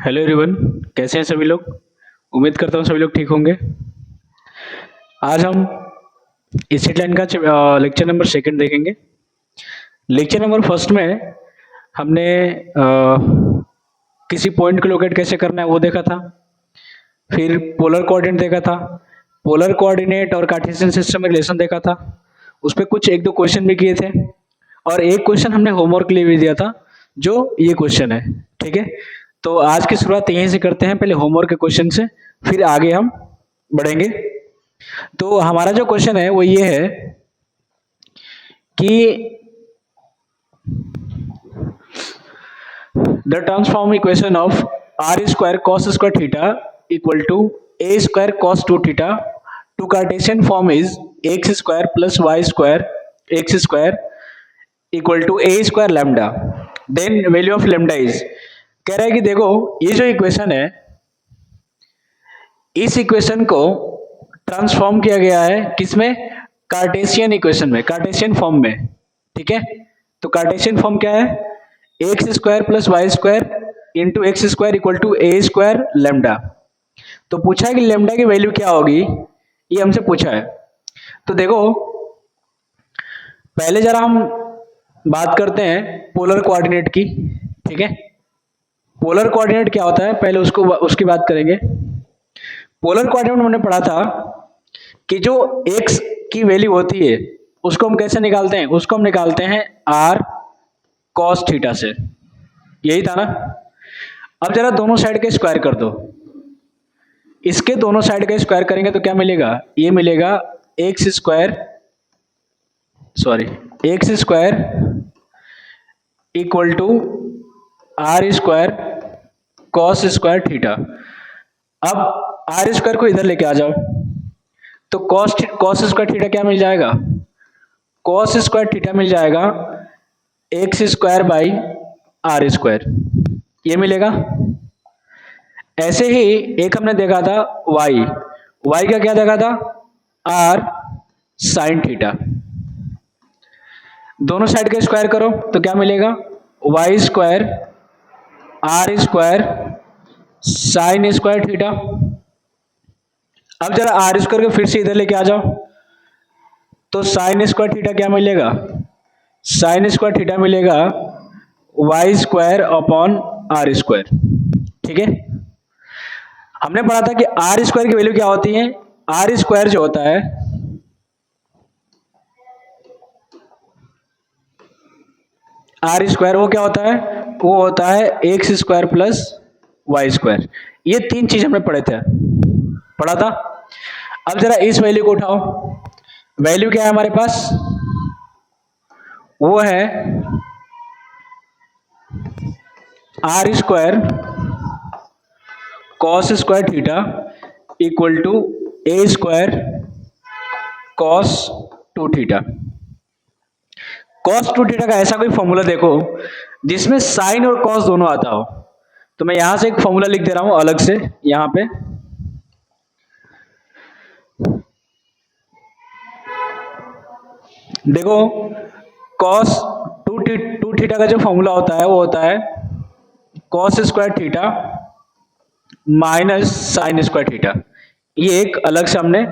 Hello everyone, कैसे हैं सभी लोग। उम्मीद करता हूँ सभी लोग ठीक होंगे। आज हम स्ट्रेट लाइन का लेक्चर नंबर सेकंड देखेंगे। लेक्चर नंबर फर्स्ट में हमने किसी पॉइंट को लोकेट कैसे करना है वो देखा था। फिर पोलर कोऑर्डिनेट देखा था। पोलर कोऑर्डिनेट और कार्टेशियन सिस्टम में रिलेशन देखा था। उस पर कुछ एक दो क्वेश्चन भी किए थे और एक क्वेश्चन हमने होमवर्क के लिए भी दिया था, जो ये क्वेश्चन है। ठीक है, तो आज की शुरुआत यहीं से करते हैं, पहले होमवर्क के क्वेश्चन से, फिर आगे हम बढ़ेंगे। तो हमारा जो क्वेश्चन है वो ये है कि the transform equation of R square cos square theta equal to A square cos two theta to Cartesian form is X square plus Y square X square equal to A square lambda, then value of lambda is. कह रहा है कि देखो ये जो equation है, इस equation को ट्रांसफॉर्म किया गया है किसमें, कार्टेशियन इक्वेशन में, कार्टेशियन फॉर्म में। ठीक है, तो कार्टेशियन फॉर्म क्या है, X square plus Y square into X square equal to A square lambda. तो पूछा है कि लेमडा की वैल्यू क्या होगी, ये हमसे पूछा है। तो देखो पहले जरा हम बात करते हैं पोलर कोऑर्डिनेट की। ठीक है, पोलर कोऑर्डिनेट क्या होता है पहले उसकी बात करेंगे। पोलर कोऑर्डिनेट में हमने पढ़ा था कि जो x की वैल्यू होती है उसको हम कैसे निकालते हैं, उसको हम निकालते हैं r cos थीटा से। यही था ना। अब जरा दोनों साइड के स्क्वायर कर दो, इसके दोनों साइड का स्क्वायर करेंगे तो क्या मिलेगा, ये मिलेगा X square equal to R square cos square theta. अब आर स्क्वायर को इधर लेके आ जाओ, तो कॉस स्क्वायर थीटा क्या मिल जाएगा, कॉस स्क्वायर थीटा मिल जाएगा x square by R square, ये मिलेगा। ऐसे ही एक हमने देखा था वाई का क्या देखा था, आर साइन थीटा। दोनों साइड का स्क्वायर करो तो क्या मिलेगा, Y square R square sine square theta. अब जरा आर स्क्वायर को फिर से इधर लेके आ जाओ, तो साइन स्क्वायर थीटा क्या मिलेगा, साइन स्क्वायर थीटा मिलेगा Y square upon R square. ठीक है, हमने पढ़ा था कि आर स्क्वायर की वैल्यू क्या होती है, आर स्क्वायर जो होता है आर स्क्वायर वो क्या होता है, वो होता है X square plus Y square. ये तीन चीज हमने पढ़ा था। अब जरा इस वैल्यू को उठाओ, वैल्यू क्या है हमारे पास, वो है R square cos square theta equal to A square cos two theta. Cos two theta का ऐसा कोई फॉर्मूला देखो जिसमें साइन और कॉस दोनों आता हो। तो मैं यहां से एक फॉर्मूला लिख दे रहा हूं अलग से, यहां पे देखो कॉस टू थीटा का जो फॉर्मूला होता है वो होता है cos square theta minus sign square theta. ये एक अलग से हमने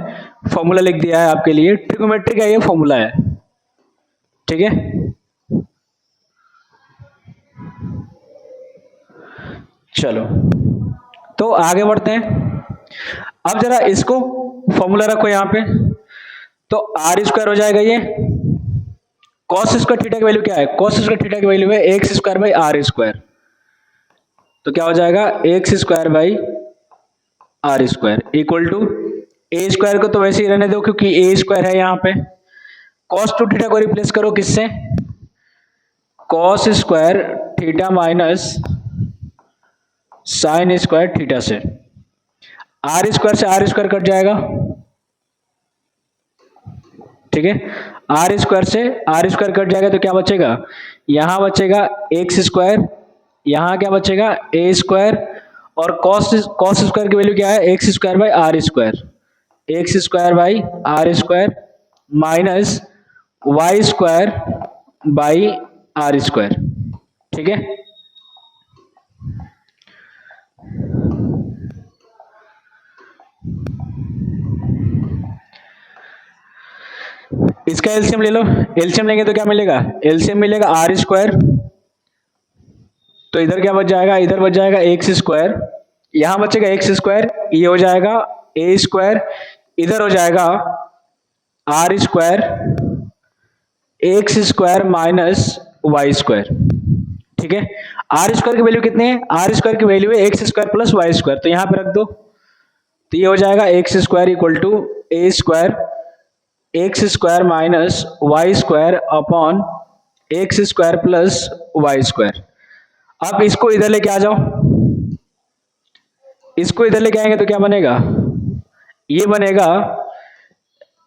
फॉर्मूला लिख दिया है आपके लिए, ट्रिग्नोमेट्री का ये फॉर्मूला है। ठीक है, चलो तो आगे बढ़ते हैं। अब जरा इसको फॉर्मूला रखो यहां पे, तो आर स्क्वायर हो जाएगा ये, कॉस स्क्वायर थीटा की वैल्यू क्या है, कॉस स्क्वायर थीटा की वैल्यू है X square by R square. तो क्या हो जाएगा x square by R square equal to A square को तो वैसे ही रहने दो क्योंकि ए स्क्वायर है यहां पे। कॉस टू थीटा को रिप्लेस करो किससे, cos square theta minus sign square theta से। आर स्क्वायर से आर स्क्वायर कट जाएगा। ठीक है, आर स्क्वायर से आर स्क्वायर कट जाएगा तो क्या बचेगा, यहां बचेगा एक्स स्क्वायर, यहां क्या बचेगा ए स्क्वायर, और कॉस स्क्वायर की वैल्यू क्या है, X square by R square, X square by R square minus Y square by R square. ठीक है, इसका एलसीएम ले लो, एलसीएम लेंगे तो क्या मिलेगा, एलसीएम मिलेगा आर स्क्वायर, तो इधर क्या बच जाएगा, इधर बच जाएगा एक्स स्क्वायर, यहां बचेगा एक्स स्क्वायर, ये हो जाएगा ए स्क्वायर, इधर हो जाएगा R square X square minus Y square. ठीक है, आर स्क्वायर की वैल्यू कितनी है, आर स्क्वायर की वैल्यू है X square plus Y square, तो यहां पे रख दो, तो ये हो जाएगा x square equal to A square X square minus Y square upon X square plus Y square. अब इसको इधर लेके आ जाओ, इसको इधर लेके आएंगे तो क्या बनेगा, ये बनेगा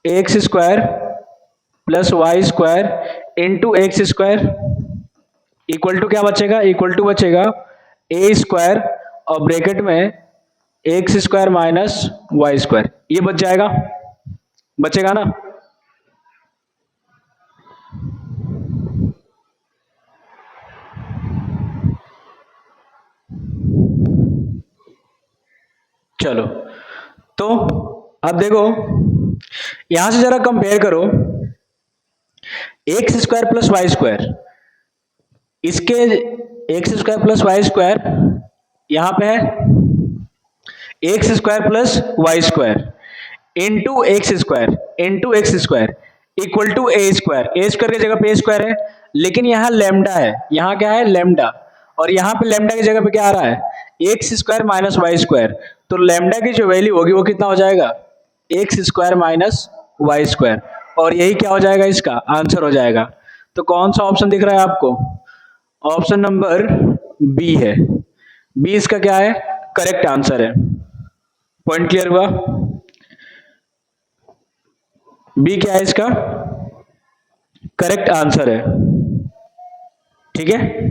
X square plus Y square into X square equal to क्या बचेगा, इक्वल टू बचेगा ए स्क्वायर और ब्रैकेट में X square minus Y square, ये बच जाएगा, बचेगा ना। चलो, तो अब देखो यहां से जरा कंपेयर करो, X square plus Y square, इसके X square plus Y square यहां पे है X square plus Y square into X square equal to A square, A square की जगह पे ए स्क्वायर है, लेकिन यहाँ लेमडा है, यहाँ क्या है लेमडा, और यहाँ पे लेमडा की जगह पे क्या आ रहा है X square minus Y square, तो लेमडा की जो वैल्यू होगी वो कितना हो जाएगा x square minus Y square, और यही क्या हो जाएगा, इसका आंसर हो जाएगा। तो कौन सा ऑप्शन दिख रहा है आपको, ऑप्शन नंबर बी है, बी इसका क्या है करेक्ट आंसर है। पॉइंट क्लियर हुआ, बी क्या है इसका करेक्ट आंसर है। ठीक है,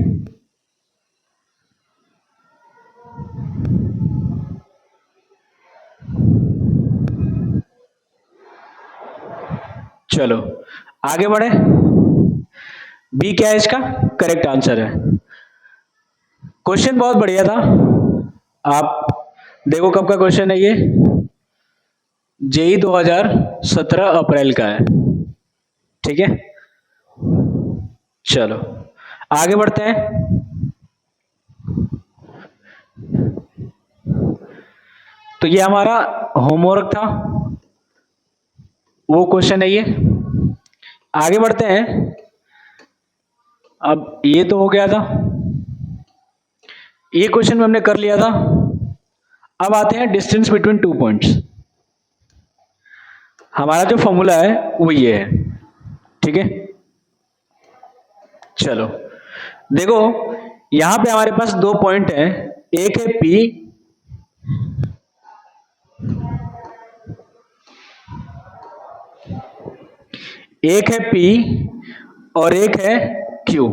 चलो आगे बढ़े, बी क्या है इसका करेक्ट आंसर है। क्वेश्चन बहुत बढ़िया था, आप देखो कब का क्वेश्चन है ये, जेई 2017 अप्रैल का है। ठीक है, चलो आगे बढ़ते हैं। तो ये हमारा होमवर्क था, वो क्वेश्चन है ये। आगे बढ़ते हैं, अब ये तो हो गया था, ये क्वेश्चन में हमने कर लिया था। अब आते हैं डिस्टेंस बिटवीन टू पॉइंट्स। हमारा जो फॉर्मूला है वो ये है। ठीक है, चलो देखो यहां पे हमारे पास दो पॉइंट हैं, एक है P एक है P और एक है Q।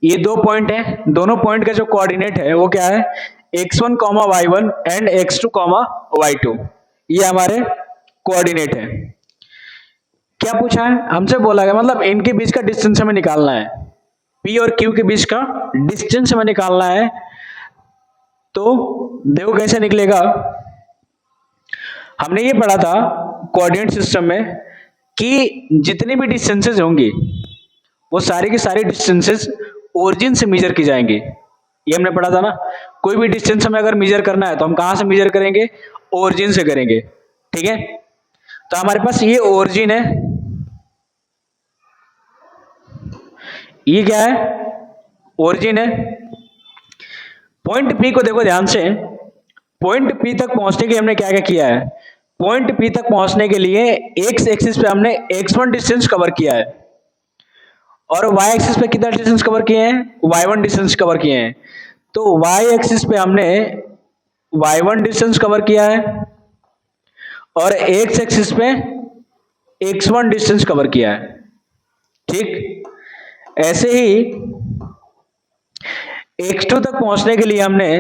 ये दो पॉइंट है, दोनों पॉइंट का जो कोऑर्डिनेट है वो क्या है x1, y1 and x2, y2, ये हमारे कोऑर्डिनेट है। क्या पूछा है हमसे, बोला गया मतलब इनके बीच का डिस्टेंस हमें निकालना है, P और Q के बीच का डिस्टेंस हमें निकालना है। तो देखो कैसे निकलेगा, हमने ये पढ़ा था कोऑर्डिनेट सिस्टम में कि जितनी भी डिस्टेंसेस होंगी वो सारी की सारी डिस्टेंसेस ओरिजिन से मेजर की जाएंगी, ये हमने पढ़ा था ना। कोई भी डिस्टेंस हमें अगर मेजर करना है तो हम कहां से मेजर करेंगे, ओरिजिन से करेंगे। ठीक है, तो हमारे पास ये ओरिजिन है, ये क्या है ओरिजिन है। पॉइंट P को देखो ध्यान से, पॉइंट P तक पहुंचने के लिए हमने क्या क्या किया है, पॉइंट P तक पहुंचने के लिए एक्स एक्सिस पे हमने x1 डिस्टेंस कवर किया है और y एक्सिस पे कितना डिस्टेंस कवर किए हैं, y1 डिस्टेंस कवर किए हैं। तो y एक्सिस पे हमने y1 डिस्टेंस कवर किया है और x एक्सिस पे x1 डिस्टेंस कवर किया है। ठीक, ऐसे ही x2 तक पहुंचने के लिए हमने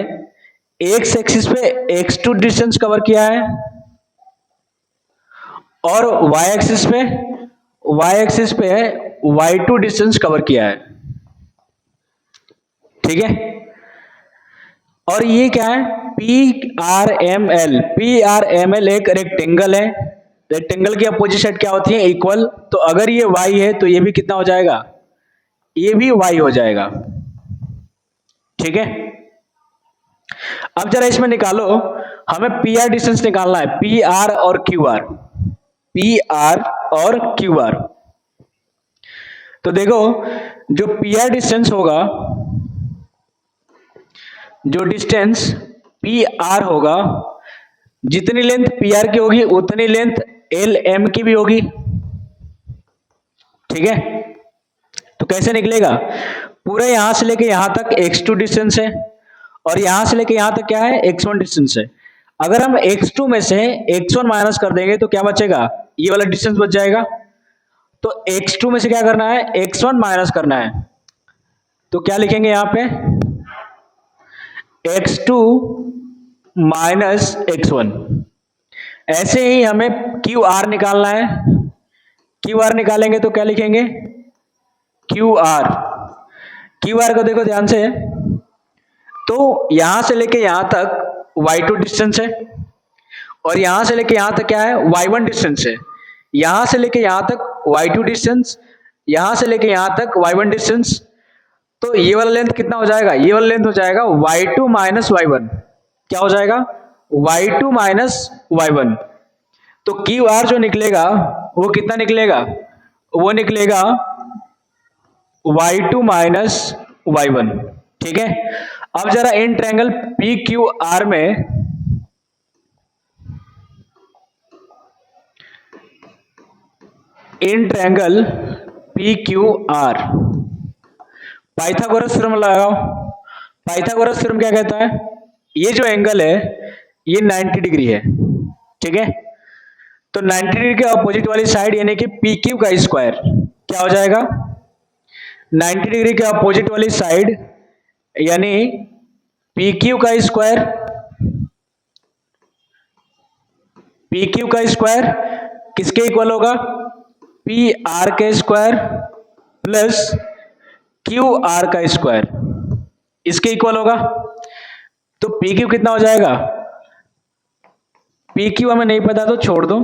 x एक्सिस पे x2 डिस्टेंस कवर किया है और y एक्सिस पे y2 डिस्टेंस कवर किया है। ठीक है, और ये क्या है PRML, PRML एक रेक्टेंगल है रेक्टेंगल की अपोजिट साइड क्या होती है? इक्वल। तो अगर ये y है तो ये भी कितना हो जाएगा? ये भी y हो जाएगा। ठीक है, अब जरा इसमें निकालो, हमें पी आर डिस्टेंस निकालना है, पी आर और क्यू आर, पी आर और क्यू आर। तो देखो जो पी आर डिस्टेंस होगा, जो डिस्टेंस पी आर होगा, जितनी लेंथ पी आर की होगी उतनी लेंथ एल एम की भी होगी। ठीक है, तो कैसे निकलेगा? पूरे यहां से लेके यहां तक x2 डिस्टेंस है और यहां से लेके यहां तक क्या है? x1 डिस्टेंस है। अगर हम x2 में से x1 माइनस कर देंगे तो क्या बचेगा? ये वाला डिस्टेंस बच जाएगा। तो x2 में से क्या करना है? x1 माइनस करना है। तो क्या लिखेंगे यहां पे? x2 minus x1। ऐसे ही हमें क्यू आर निकालना है। क्यू आर निकालेंगे तो क्या लिखेंगे? Q R. क्यू आर को देखो ध्यान से, तो यहां से लेके यहां तक y2 डिस्टेंस है और यहां से लेके यहां तक क्या है? y1 डिस्टेंस है। यहां से लेके यहां तक y2 डिस्टेंस, यहां से लेके यहां तक y1 डिस्टेंस। तो ये वाला लेंथ कितना हो जाएगा? ये वाला लेंथ हो जाएगा y2 माइनस y1। क्या हो जाएगा? y2 minus y1। तो क्यू आर जो निकलेगा वो कितना निकलेगा? वो निकलेगा y2 माइनस y1। ठीक है, अब जरा इन ट्रायंगल पी क्यू आर में इन triangle P Q R Pythagoras theorem लगाओ। पाइथागोरस थ्योरम क्या कहता है? ये जो एंगल है ये 90 डिग्री है। ठीक है, तो 90 डिग्री के अपोजिट वाली साइड यानी कि पी क्यू का स्क्वायर क्या हो जाएगा? 90 डिग्री के अपोजिट वाली साइड यानी पी क्यू का स्क्वायर, पी क्यू का स्क्वायर किसके इक्वल होगा? पी आर के स्क्वायर प्लस क्यू आर का स्क्वायर, इसके इक्वल होगा। तो पी क्यू कितना हो जाएगा? पी क्यू हमें नहीं पता तो छोड़ दो,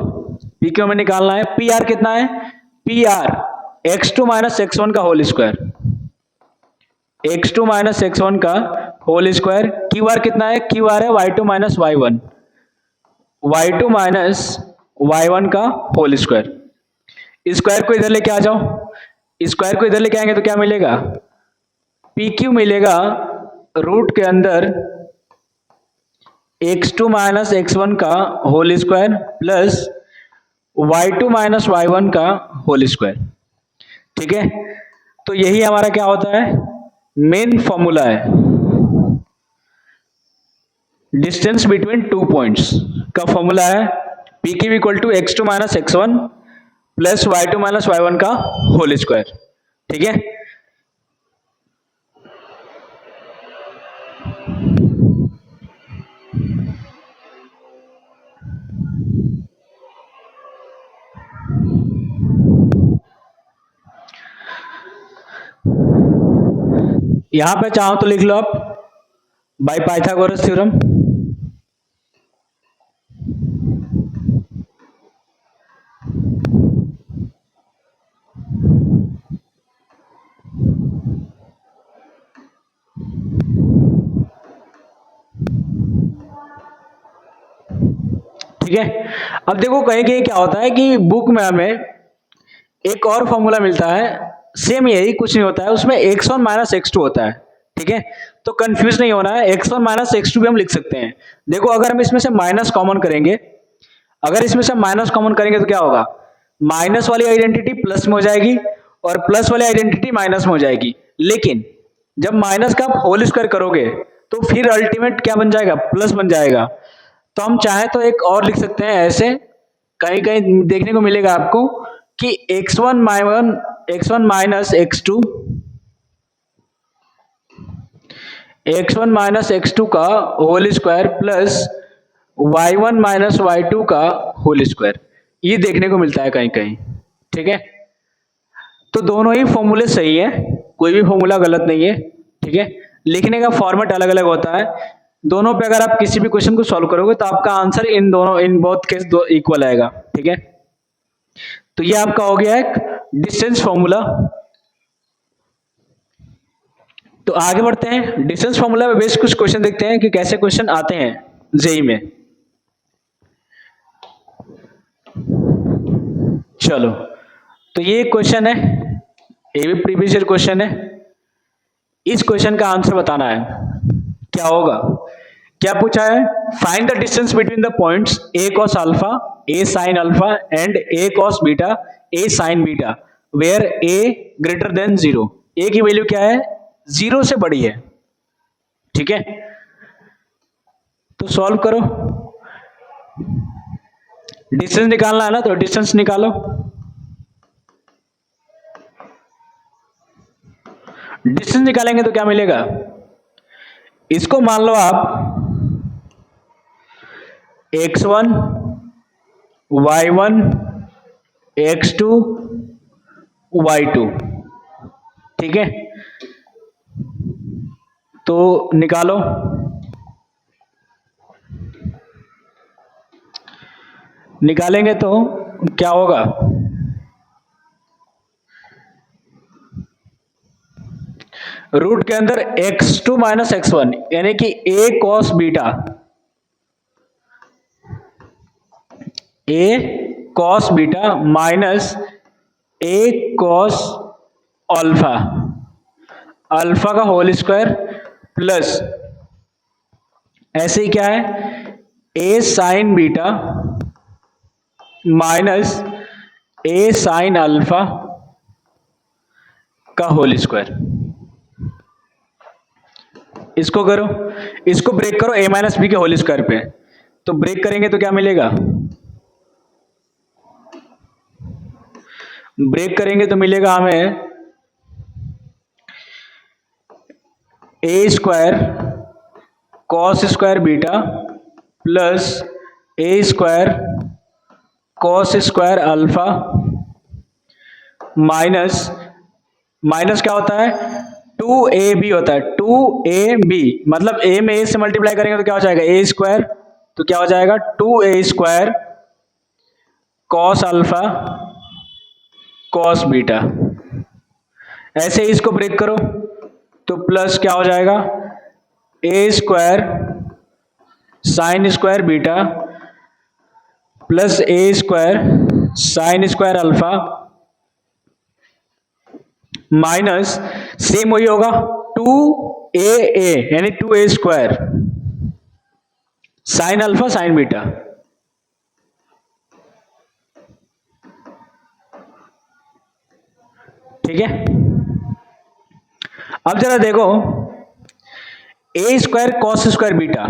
पी क्यू हमें निकालना है। पी आर कितना है? P R x2 minus x1 का whole square, x2 minus x1 का होल स्क्वायर। क्यू आर कितना है? क्यू आर है y2 minus y1, y2 minus y1 का होल स्क्वायर। स्क्वायर को इधर लेके आ जाओ, स्क्वायर को इधर लेके आएंगे तो क्या मिलेगा? पी क्यू मिलेगा रूट के अंदर x2 माइनस x1 का whole square plus y2 minus y1 का होल स्क्वायर। ठीक है, तो यही हमारा क्या होता है? मेन फॉर्मूला है डिस्टेंस बिटवीन टू पॉइंट्स का फॉर्मूला है P Q equal to x2 minus x1 plus y2 minus y1 का होल स्क्वायर। ठीक है, यहां पे चाहो तो लिख लो आप बाय पाइथागोरस थ्योरम। ठीक है, अब देखो कहीं कहीं क्या होता है कि बुक में हमें एक और फॉर्मूला मिलता है, सेम यही कुछ नहीं होता है, उसमें x1 माइनस x2 होता है। ठीक है, तो कंफ्यूज नहीं होना है, x1 माइनस x2 भी हम लिख सकते हैं। देखो अगर हम इसमें से माइनस कॉमन करेंगे, अगर इसमें से माइनस कॉमन करेंगे तो क्या होगा? माइनस वाली आइडेंटिटी प्लस में हो जाएगी और प्लस वाली आइडेंटिटी माइनस में हो जाएगी। लेकिन जब माइनस का आप होल स्क्वायर करोगे तो फिर अल्टीमेट क्या बन जाएगा? प्लस बन जाएगा। तो हम चाहे तो एक और लिख सकते हैं ऐसे, कहीं कहीं देखने को मिलेगा आपको कि x1 minus x2, x1 minus x2 का whole square plus y1 minus y2 का होल स्क्वायर, ये देखने को मिलता है कहीं कहीं। ठीक है, तो दोनों ही फॉर्मूले सही है, कोई भी फॉर्मूला गलत नहीं है। ठीक है, लिखने का फॉर्मेट अलग अलग होता है। दोनों पे अगर आप किसी भी क्वेश्चन को सॉल्व करोगे तो आपका answer in both case equal आएगा। ठीक है। तो ये आपका हो गया एक डिस्टेंस फॉर्मूला। तो आगे बढ़ते हैं, डिस्टेंस फॉर्मूला में बेस कुछ क्वेश्चन देखते हैं कि कैसे क्वेश्चन आते हैं जेई में। चलो, तो ये क्वेश्चन है, ये भी प्रीवियस ईयर क्वेश्चन है। इस क्वेश्चन का आंसर बताना है, क्या होगा। क्या पूछा है, find the distance between the points A cos alpha, A sine alpha and A cos beta, A sine beta where A greater than 0। A की वैल्यू क्या है, 0 से बड़ी है, ठीक है। तो सॉल्व करो, डिस्टेंस निकालना है ना, तो डिस्टेंस निकालो। डिस्टेंस निकालेंगे तो क्या मिलेगा, इसको मान लो आप x1 y1 x2 y2, ठीक है। तो निकालो, निकालेंगे तो क्या होगा, रूट के अंदर x2 माइनस x1 यानी कि a cos beta, a cos beta minus a cos alpha, alpha का होल स्क्वायर प्लस ऐसे ही क्या है a sign beta minus a sine alpha का होल स्क्वायर। इसको करो, इसको ब्रेक करो a माइनस बी के होल स्क्वायर पे, तो ब्रेक करेंगे तो क्या मिलेगा, ब्रेक करेंगे तो मिलेगा हमें A square cos square beta plus A square cos square alpha minus, minus क्या होता है 2ab होता है, 2ab मतलब a में a से मल्टीप्लाई करेंगे तो क्या हो जाएगा a स्क्वायर, तो क्या हो जाएगा 2a square cos alpha cos beta. ऐसे ही इसको ब्रेक करो तो प्लस क्या हो जाएगा a square sine square beta plus a square sine square alpha minus same वही होगा 2a यानी 2a square sine alpha sine beta. ठीक है, अब जरा देखो a square cos square beta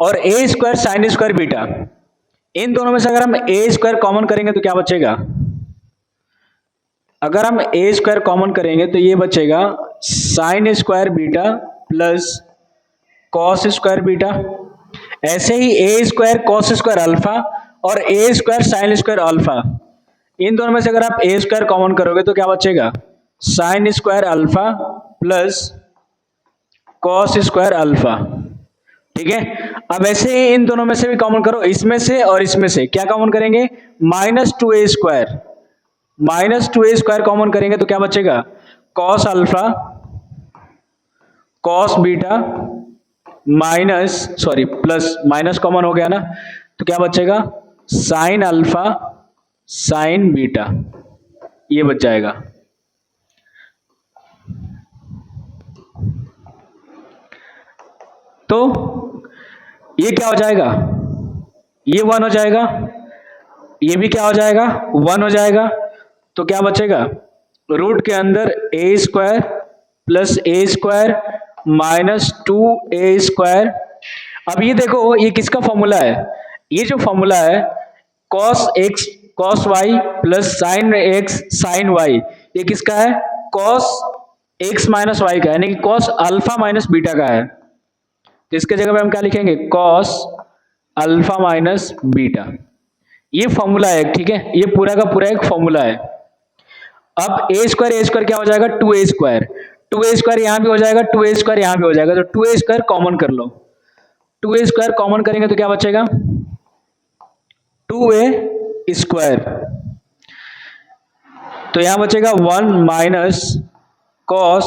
और a square sine square beta, इन दोनों में से अगर हम a स्क्वायर कॉमन करेंगे तो क्या बचेगा, अगर हम a स्क्वायर कॉमन करेंगे तो ये बचेगा sine square beta plus cos square beta. ऐसे ही a square cos square alpha और a square sine square alpha, इन दोनों में से अगर आप a स्क्वायर कॉमन करोगे तो क्या बचेगा sine square alpha plus cos square alpha. ठीक है, अब ऐसे ही इन दोनों में से भी कॉमन करो, इसमें से और इसमें से, क्या कॉमन करेंगे minus 2a square, minus 2a square common करेंगे तो क्या बचेगा cos alpha cos beta minus sorry plus minus common हो गया ना, तो क्या बचेगा साइन अल्फा साइन बीटा, ये बच जाएगा। तो ये क्या हो जाएगा, ये 1 हो जाएगा, ये भी क्या हो जाएगा 1 हो जाएगा, तो क्या बचेगा रूट के अंदर a square plus a square minus 2a square. अब ये देखो ये किसका फॉर्मूला है, ये जो फॉर्मूला है cos x cos y plus sine x sine y, ये किसका है cos x माइनस y का, यानी कि cos अल्फा माइनस बीटा का है। तो इसके जगह पे हम क्या लिखेंगे cos अल्फा माइनस बीटा, ये फॉर्मूला है। ठीक है, ये पूरा का पूरा एक फॉर्मूला है। अब a स्क्वायर क्या हो जाएगा 2a स्क्वायर, 2a स्क्वायर यहां भी हो जाएगा, 2a स्क्वायर यहां भी हो जाएगा, तो 2a स्क्वायर कॉमन कर लो, 2a स्क्वायर कॉमन करेंगे तो क्या बचेगा 2a स्क्वायर तो यहां बचेगा 1 minus cos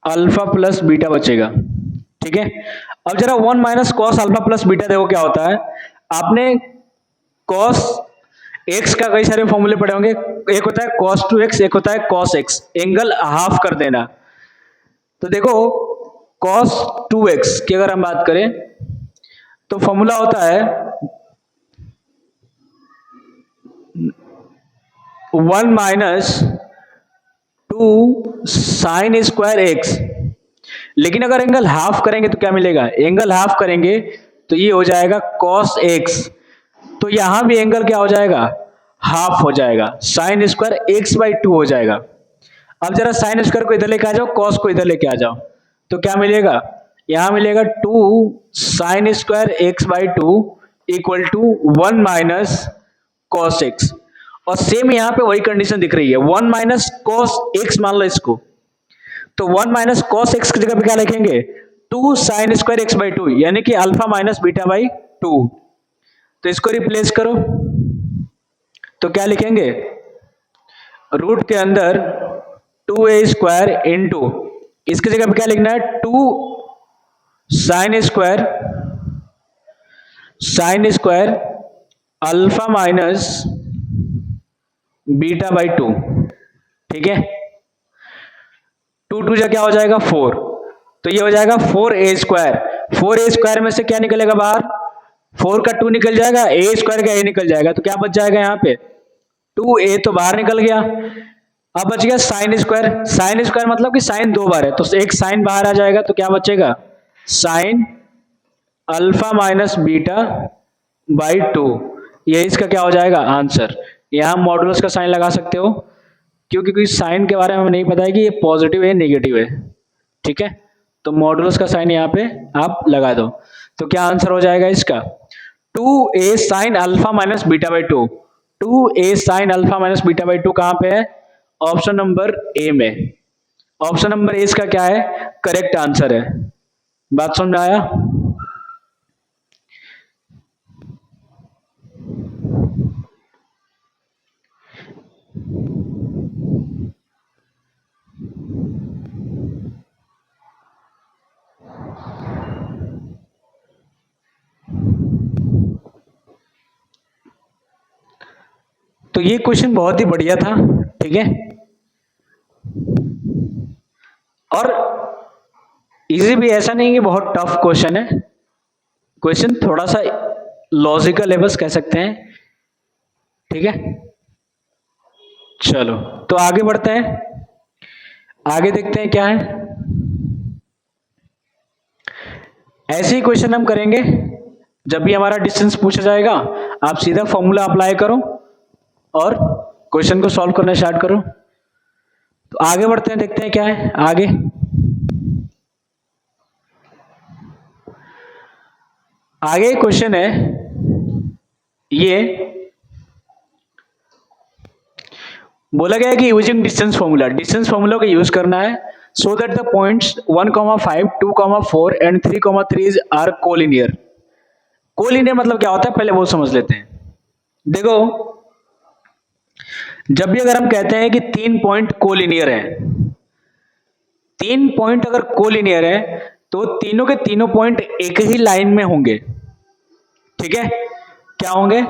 alpha plus beta बचेगा। ठीक है, अब जरा 1 minus cos alpha plus beta देखो क्या होता है। आपने कॉस एक्स का कई सारे फॉर्मूले पढ़े होंगे, एक होता है कॉस 2x, एक होता है कॉस एक्स, एंगल हाफ कर देना। तो देखो कॉस 2x की अगर हम बात करें तो फॉर्मूला होता है 1 माइनस 2 साइन स्क्वायर एक्स। लेकिन अगर एंगल हाफ करेंगे तो क्या मिलेगा, एंगल हाफ करेंगे तो ये हो जाएगा कॉस एक्स। तो यहां भी एंगल क्या हो जाएगा, हाफ हो जाएगा, साइन स्क्वायर एक्स बाई 2 हो जाएगा। अब जरा साइन स्क्वायर को इधर लेके आ जाओ, कॉस को इधर लेके आ जाओ, तो क्या मिलेगा, यहां मिलेगा 2 sine square X by 2 equal to 1 minus cos X. और सेम यहां पे वही कंडीशन दिख रही है, 1 माइनस कॉस एक्स मान लो इसको, तो 1 माइनस कॉस एक्स की जगह पे क्या लिखेंगे, 2 साइन स्क्वायर एक्स बाई 2, यानी कि अल्फा माइनस बीटा बाई 2। तो इसको रिप्लेस करो तो क्या लिखेंगे, रूट के अंदर 2a स्क्वायर इंटू, इसकी जगह पे क्या लिखना है, 2 sine square alpha minus beta by 2। ठीक है, 2 2 जा क्या हो जाएगा 4, तो ये हो जाएगा 4a स्क्वायर। 4a स्क्वायर में से क्या निकलेगा बाहर, 4 का 2 निकल जाएगा, a स्क्वायर का a निकल जाएगा, तो क्या बच जाएगा यहाँ पे 2a तो बाहर निकल गया। अब बच गया साइन स्क्वायर, साइन स्क्वायर मतलब कि साइन 2 बार है, तो एक साइन बाहर आ जाएगा, तो क्या बचेगा sine alpha minus beta by 2। ये इसका क्या हो जाएगा आंसर। यहां मॉडुलस का साइन लगा सकते हो, क्योंकि कोई साइन के बारे में हमें नहीं पता है कि ये पॉजिटिव है नेगेटिव है। ठीक है, तो मॉडुलस का साइन यहाँ पे आप लगा दो, तो क्या आंसर हो जाएगा इसका 2a sine alpha minus beta by 2। 2a sine alpha minus beta by 2 कहां पे है, ऑप्शन नंबर ए में। ऑप्शन नंबर ए इसका क्या है, करेक्ट आंसर है। बात समझ में आया। तो ये क्वेश्चन बहुत ही बढ़िया था। ठीक है, और इजी भी, ऐसा नहीं कि बहुत टफ क्वेश्चन है, क्वेश्चन थोड़ा सा लॉजिकल है बस कह सकते हैं। ठीक है, चलो तो आगे बढ़ते हैं, आगे देखते हैं क्या है। ऐसे ही क्वेश्चन हम करेंगे, जब भी हमारा डिस्टेंस पूछा जाएगा आप सीधा फॉर्मूला अप्लाई करो और क्वेश्चन को सॉल्व करना स्टार्ट करो। तो आगे बढ़ते हैं, देखते हैं क्या है आगे। आगे क्वेश्चन है ये, बोला गया है कि using distance formula, distance formula को यूज करना है so that the points 1,5, 2,4 and 3,3 are collinear. Collinear मतलब क्या होता है पहले वो समझ लेते हैं। देखो जब भी अगर हम कहते हैं कि 3 पॉइंट कोलिनियर है, 3 पॉइंट अगर कोलिनियर है तो तीनों के तीनों पॉइंट एक ही लाइन में होंगे। ठीक है, क्या होंगे,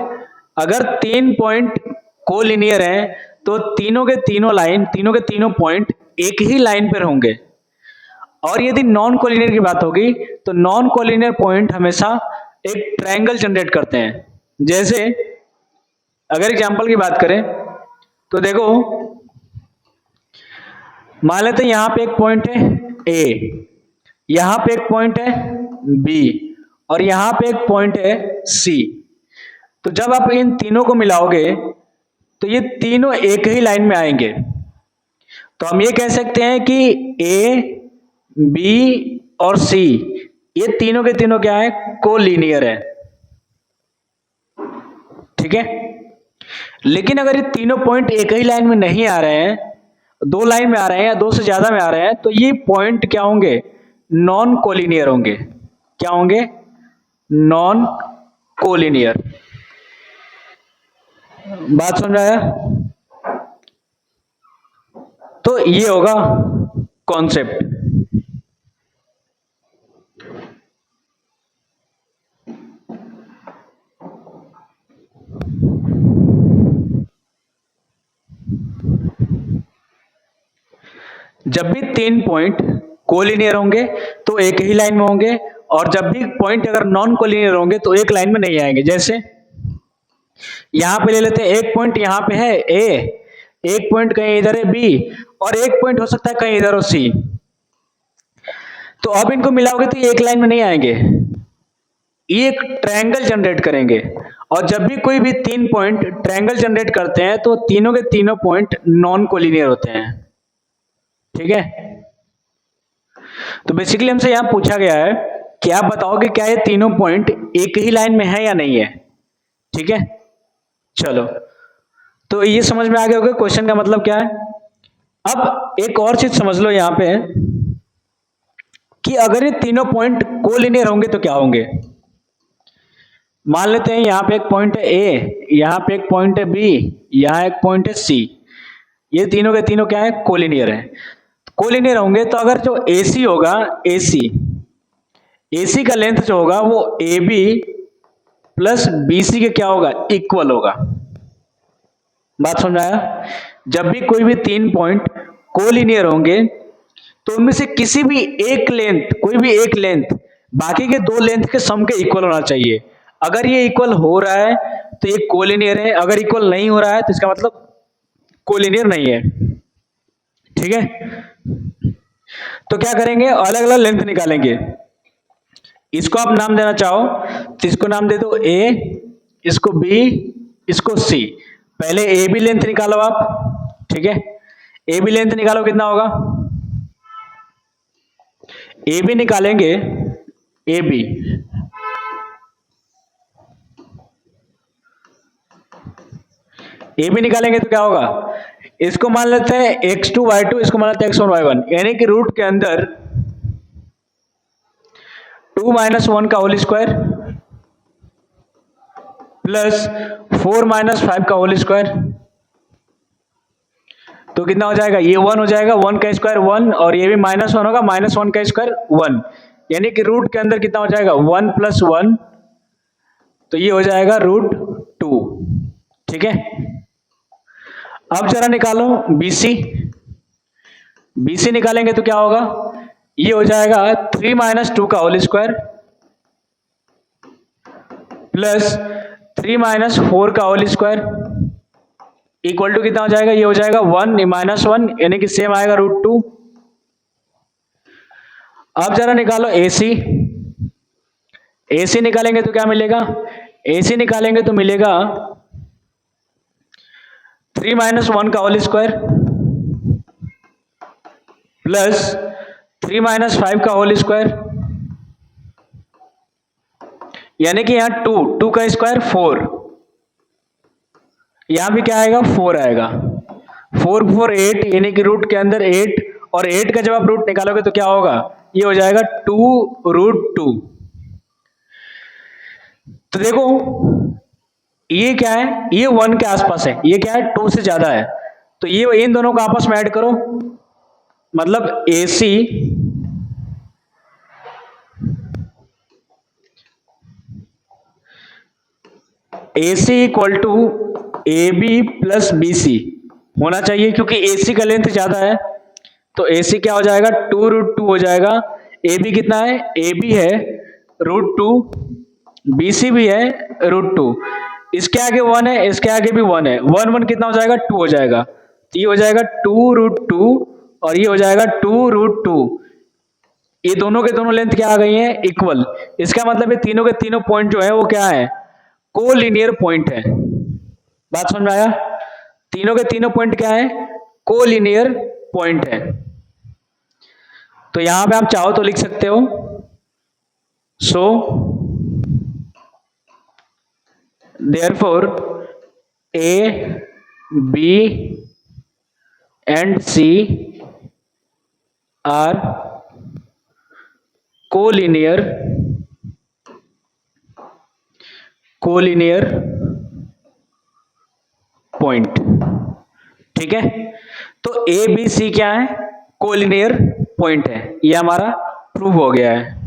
अगर 3 पॉइंट कोलिनियर है तो तीनों के तीनों लाइन, तीनों के तीनों पॉइंट एक ही लाइन पर होंगे। और यदि नॉन कोलिनियर की बात होगी तो नॉन कोलिनियर पॉइंट हमेशा एक ट्रायंगल जनरेट करते हैं। जैसे अगर एग्जांपल की बात करें तो देखो मान लेते हैं यहां पे एक पॉइंट है ए, यहां पे एक पॉइंट है बी और यहां पे एक पॉइंट है सी। तो जब आप इन तीनों को मिलाओगे तो ये तीनों एक ही लाइन में आएंगे। तो हम ये कह सकते हैं कि ए, बी और सी ये तीनों के तीनों क्या है, कोलिनियर है। ठीक है, लेकिन अगर ये तीनों पॉइंट एक ही लाइन में नहीं आ रहे हैं, दो लाइन में आ रहे हैं या दो से ज्यादा में आ रहे हैं, तो ये पॉइंट क्या होंगे, नॉन कोलिनियर होंगे। क्या होंगे, नॉन कोलिनियर। बात समझ आया। तो ये होगा कॉन्सेप्ट। जब भी 3 पॉइंट कोलिनियर होंगे तो एक ही लाइन में होंगे, और जब भी पॉइंट अगर नॉन कोलिनियर होंगे तो एक लाइन में नहीं आएंगे। जैसे यहां पे ले लेते हैं, एक पॉइंट यहां पे है ए, एक पॉइंट कहीं इधर है बी, और एक पॉइंट हो सकता है कहीं इधर हो सी। तो अब इनको मिलाओगे तो ये एक लाइन में नहीं आएंगे, ये एक ट्रायंगल जनरेट करेंगे। और जब भी कोई भी 3 पॉइंट ट्रायंगल जनरेट करते हैं तो तीनों के तीनों पॉइंट नॉन कोलिनियर होते हैं। ठीक है, तो बेसिकली हमसे यहां पूछा गया है कि आप बताओगे क्या ये तीनों पॉइंट एक ही लाइन में है या नहीं है। ठीक है, चलो, तो ये समझ में आ गया होगा क्वेश्चन का मतलब क्या है। अब एक और चीज समझ लो यहां पे कि अगर ये तीनों पॉइंट कोलिनियर होंगे तो क्या होंगे। मान लेते हैं यहां पे एक पॉइंट है ए, यहां पे एक पॉइंट है बी, यहां एक पॉइंट है सी, ये तीनों के तीनों क्या है, कोलिनियर है। कोलिनियर होंगे तो अगर जो AC होगा, AC का लेंथ जो होगा वो AB प्लस BC के क्या होगा, इक्वल होगा। बात समझ आया। जब भी कोई भी 3 पॉइंट कोलिनियर होंगे तो उनमें से किसी भी एक लेंथ, कोई भी एक लेंथ बाकी के 2 लेंथ के सम के इक्वल होना चाहिए। अगर ये इक्वल हो रहा है तो ये कोलिनियर है, अगर इक्वल नहीं हो रहा है तो इसका मतलब कोलिनियर नहीं है। ठीक है, तो क्या करेंगे, अलग अलग लेंथ निकालेंगे। इसको आप नाम देना चाहो तो इसको नाम दे दो A, इसको B, इसको C। पहले AB लेंथ निकालो आप। ठीक है, AB लेंथ निकालो, कितना होगा, AB निकालेंगे, AB निकालेंगे तो क्या होगा, इसको मान लेते हैं x2 y2, इसको मान लेते हैं x1 y1, यानी कि रूट के अंदर 2 माइनस 1 का होल स्क्वायर प्लस 4 माइनस 5 का होल स्क्वायर, तो कितना हो जाएगा, ये 1 हो जाएगा, 1 का स्क्वायर 1, और ये भी -1 होगा, -1 का स्क्वायर 1, यानी कि रूट के अंदर कितना हो जाएगा, 1 प्लस 1, तो ये हो जाएगा √2। ठीक है, अब जरा निकालो BC निकालेंगे तो क्या होगा, ये हो जाएगा 3 माइनस 2 का होल स्क्वायर प्लस 3 माइनस 4 का होल स्क्वायर इक्वल टू कितना हो जाएगा, ये हो जाएगा 1 माइनस 1, यानी कि सेम आएगा √2। अब जरा निकालो AC निकालेंगे तो क्या मिलेगा, AC निकालेंगे तो मिलेगा 3 माइनस 1 का होल स्क्वायर प्लस 3 माइनस 5 का होल स्क्वायर, यानी कि यहां 2 का स्क्वायर 4, यहां भी क्या आएगा, 4 आएगा, 4 4 8, यानी कि रूट के अंदर 8, और 8 का जब आप रूट निकालोगे तो क्या होगा, ये हो जाएगा 2√2। तो देखो ये क्या है, ये 1 के आसपास है, ये क्या है, 2 से ज्यादा है, तो ये इन दोनों को आपस में ऐड करो, मतलब AC equal to AB plus BC होना चाहिए, क्योंकि AC का लेंथ ज्यादा है, तो AC क्या हो जाएगा, 2√2 हो जाएगा। AB कितना है, AB है √2, BC भी है √2, इसके आगे 1 है, इसके आगे भी 1 है, 1 1 कितना हो जाएगा, 2 हो जाएगा, तो ये हो जाएगा 2√2, और ये हो जाएगा 2√2। ये दोनों के दोनों लेंथ क्या आ गई है, इक्वल। इसका मतलब ये तीनों के तीनों पॉइंट जो है वो क्या है, कोलिनियर पॉइंट है। बात समझ में आया, तीनों के तीनों पॉइंट क्या है, कोलिनियर पॉइंट है। तो यहां पे आप चाहो तो लिख सकते हो, so therefore A, B and C are collinear point. ठीक है, तो ए बी सी क्या है, कोलिनियर पॉइंट है, ये हमारा प्रूव हो गया है।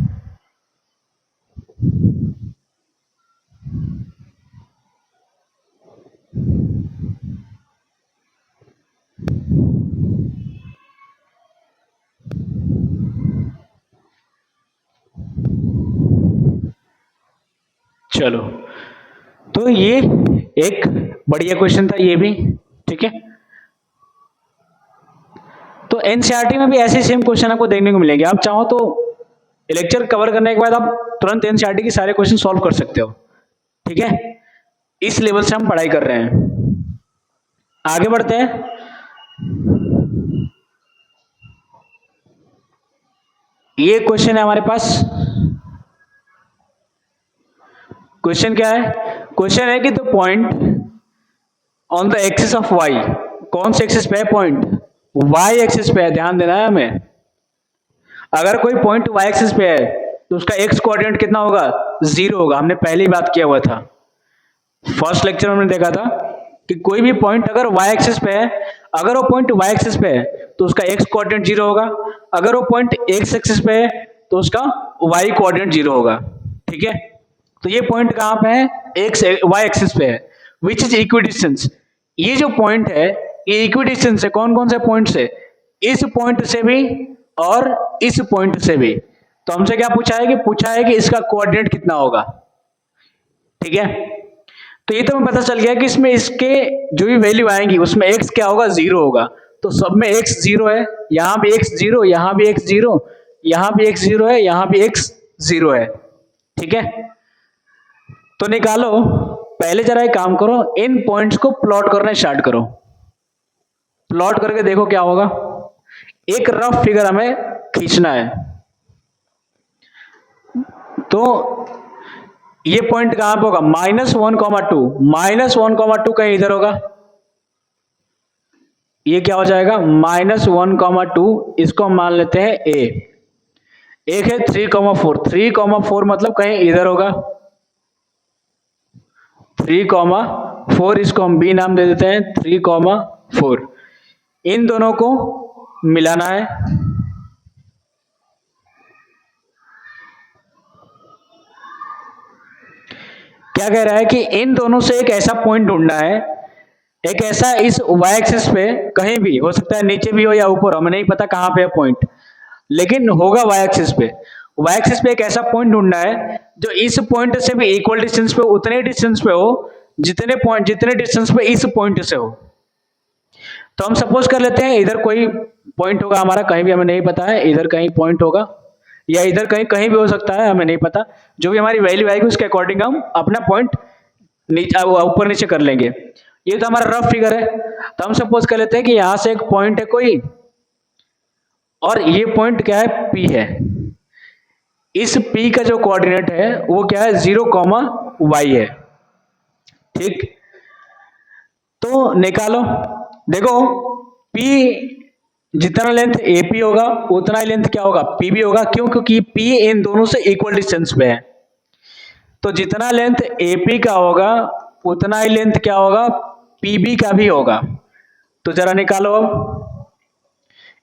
चलो, तो ये एक बढ़िया क्वेश्चन था ये भी, ठीक है। तो एनसीईआरटी में भी ऐसे सेम क्वेश्चन आपको देखने को मिलेंगे। आप चाहो तो लेक्चर कवर करने के बाद आप तुरंत एनसीईआरटी के सारे क्वेश्चन सॉल्व कर सकते हो, ठीक है। इस लेवल से हम पढ़ाई कर रहे हैं। आगे बढ़ते हैं। ये क्वेश्चन है हमारे पास। क्वेश्चन क्या है? क्वेश्चन है कि the point on the axis of Y, कौन से एक्सिस पे है पॉइंट? वाई एक्सिस पे है, ध्यान देना है हमें। अगर कोई पॉइंट वाई एक्सिस पे है तो उसका एक्स कोऑर्डिनेट कितना होगा? 0 होगा। हमने पहले ही बात किया हुआ था, फर्स्ट लेक्चर में हमने देखा था कि कोई भी पॉइंट अगर वाई एक्सिस पे है, अगर वो पॉइंट वाई एक्सिस पे है तो उसका एक्स कोऑर्डिनेट 0 होगा, अगर वो पॉइंट एक्स एक्सिस पे है तो उसका वाई कोऑर्डिनेट 0 होगा, ठीक है। तो ये पॉइंट कहां पे है? एक्स वाई एक्सिस पे है, विच इज इक्विडिस्टेंस। ये जो पॉइंट है ये इक्विडिस्टेंस है। कौन कौन से पॉइंट से? इस पॉइंट से भी और इस पॉइंट से भी। तो हमसे क्या पूछा है? कि पूछा है कि इसका कोऑर्डिनेट कितना होगा, ठीक है। तो ये तो हमें पता चल गया कि इसमें इसके जो भी वैल्यू आएंगी उसमें x क्या होगा? 0 होगा। तो सब में x 0 है, यहां भी x 0, यहां भी x 0, यहां भी x 0 है, यहां भी x 0 है, ठीक है। तो निकालो, पहले जरा एक काम करो, इन पॉइंट्स को प्लॉट करना स्टार्ट करो। प्लॉट करके देखो क्या होगा। एक रफ फिगर हमें खींचना है। तो ये पॉइंट कहां पे होगा? -1,2, -1,2 कहीं इधर होगा। ये क्या हो जाएगा? -1,2, इसको हम मान लेते हैं ए। एक है 3,4, 3,4 मतलब कहीं इधर होगा। 3,4, इसको हम बी नाम दे देते हैं, 3,4। इन दोनों को मिलाना है। क्या कह रहा है? कि इन दोनों से एक ऐसा पॉइंट ढूंढना है, एक ऐसा इस y एक्सिस पे, कहीं भी हो सकता है, नीचे भी हो या ऊपर, हमें नहीं पता कहां पे है पॉइंट, लेकिन होगा y एक्सिस पे। y एक्सिस पे एक ऐसा पॉइंट ढूंढना है जो इस पॉइंट से भी इक्वल डिस्टेंस पे, उतने डिस्टेंस पे हो जितने डिस्टेंस पे इस पॉइंट से हो। तो हम सपोज कर लेते हैं इधर कोई पॉइंट होगा हमारा, कहीं भी हमें नहीं पता है, इधर कहीं पॉइंट होगा या इधर कहीं कहीं भी हो सकता है, हमें नहीं पता। जो भी हमारी वैल्यू आएगी उसके अकॉर्डिंग हम अपना पॉइंट नीचे ऊपर नीचे कर लेंगे। ये तो हमारा रफ फिगर है। तो हम सपोज कर लेते हैं कि यहां से एक पॉइंट है कोई, और ये पॉइंट क्या है? P है। इस P का जो कोऑर्डिनेट है वो क्या है? 0,y है, ठीक। तो निकालो, देखो P जितना लेंथ AP होगा उतना ही लेंथ क्या होगा? PB होगा। क्यों? क्योंकि P इन दोनों से इक्वल डिस्टेंस पे है। तो जितना लेंथ AP का होगा उतना ही लेंथ क्या होगा? PB का भी होगा। तो जरा निकालो, अब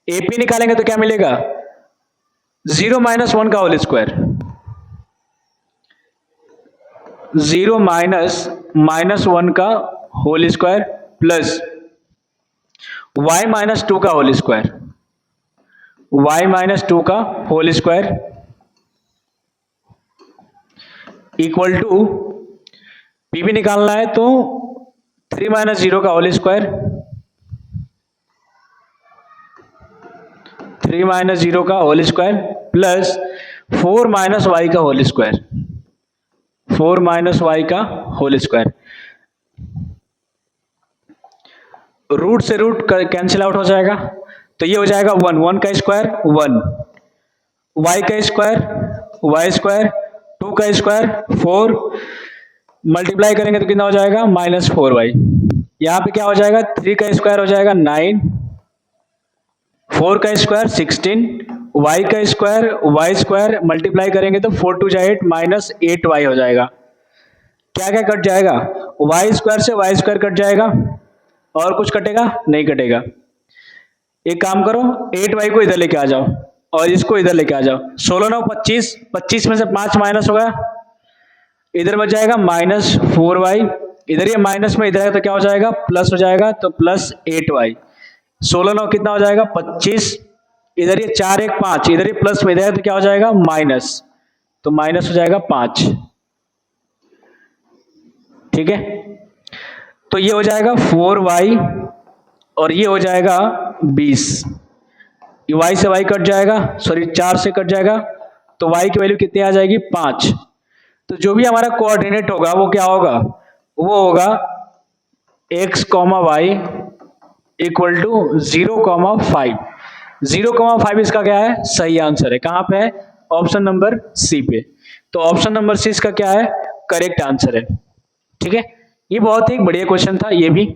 AP निकालेंगे तो क्या मिलेगा? 0 - 1 का होल स्क्वायर, 0 - 1 का होल स्क्वायर प्लस y - 2 का होल स्क्वायर, y - 2 का whole square equal to, PB निकालना है तो 3 - 0 का होल स्क्वायर, 3 - 0 का होल स्क्वायर प्लस 4 - y का होल स्क्वायर, 4 - y का होल स्क्वायर। रूट से रूट कैंसिल आउट हो जाएगा, तो ये हो जाएगा 1, 1 का स्क्वायर 1, y का स्क्वायर y स्क्वायर, 2 का स्क्वायर 4, मल्टीप्लाई करेंगे तो कितना हो जाएगा? -4y। यहाँ पे क्या हो जाएगा? 3 का स्क्वायर हो जाएगा 9, 4 का स्क्वायर 16, y का स्क्वायर y स्क्वायर, मल्टीप्लाई करेंगे तो 4 2 8 -8y हो जाएगा। क्या क्या कट जाएगा? y स्क्वायर से y स्क्वायर कट जाएगा, और कुछ कटेगा? नहीं कटेगा। एक काम करो, 8y को इधर लेके आ जाओ और इसको इधर लेके आ जाओ। 16 9 25, 25 में से 5 माइनस होगा, इधर बच जाएगा -4y, इधर ये माइनस में इधर है तो क्या हो जाएगा, प्लस हो जाएगा, तो +8y। 16 9 कितना हो जाएगा 25, इधर ये 4 1 5, इधर ये प्लस में इधर है तो क्या हो जाएगा माइनस, तो माइनस हो जाएगा 5। ठीक है, तो ये हो जाएगा 4y और ये हो जाएगा 20। ये y से y कट जाएगा, सॉरी 4 से कट जाएगा, तो y की वैल्यू कितनी आ जाएगी 5। तो जो भी हमारा कोऑर्डिनेट होगा वो क्या होगा, वो होगा x, y इक्वल टू 0,5। 0,5 इसका क्या है, सही आंसर है। कहां पे है, ऑप्शन नंबर सी पे। तो ऑप्शन नंबर सी इसका क्या है, करेक्ट आंसर है। ठीक है, ये बहुत ही बढ़िया क्वेश्चन था ये भी।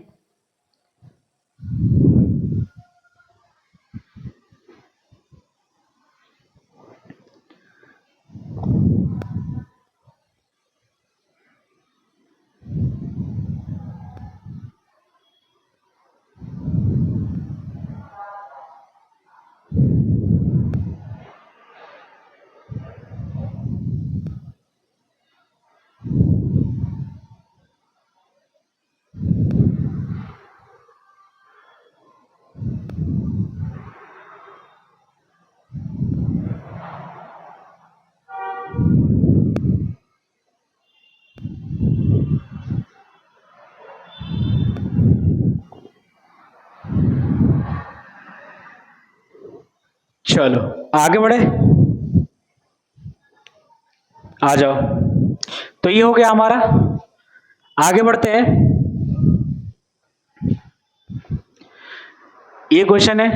चलो आगे बढ़े, आ जाओ। तो ये हो गया हमारा, आगे बढ़ते हैं। ये क्वेश्चन है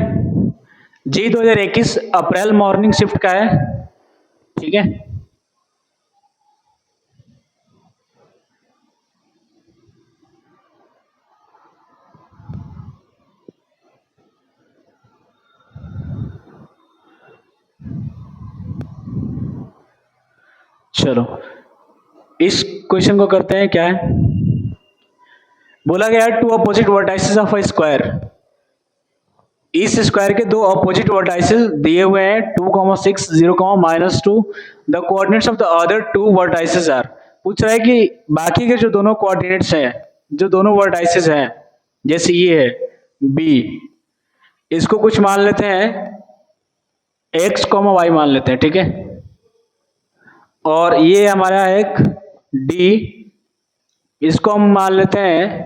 जी 2021 अप्रैल मॉर्निंग शिफ्ट का है। ठीक है, चलो इस क्वेश्चन को करते हैं। क्या है, बोला गया two opposite vertices of a square. इस स्क्वायर के दो अपोजिट वर्टाइसेस दिए हुए हैं 2,6 0,-2। The coordinates of the other two vertices are. पूछ रहा है कि बाकी के जो दोनों कोऑर्डिनेट्स हैं, जो दोनों वर्टाइसेस हैं, जैसे ये है बी, इसको कुछ मान लेते हैं x, y मान लेते हैं। ठीक है, और ये हमारा एक d, इसको हम मान लेते हैं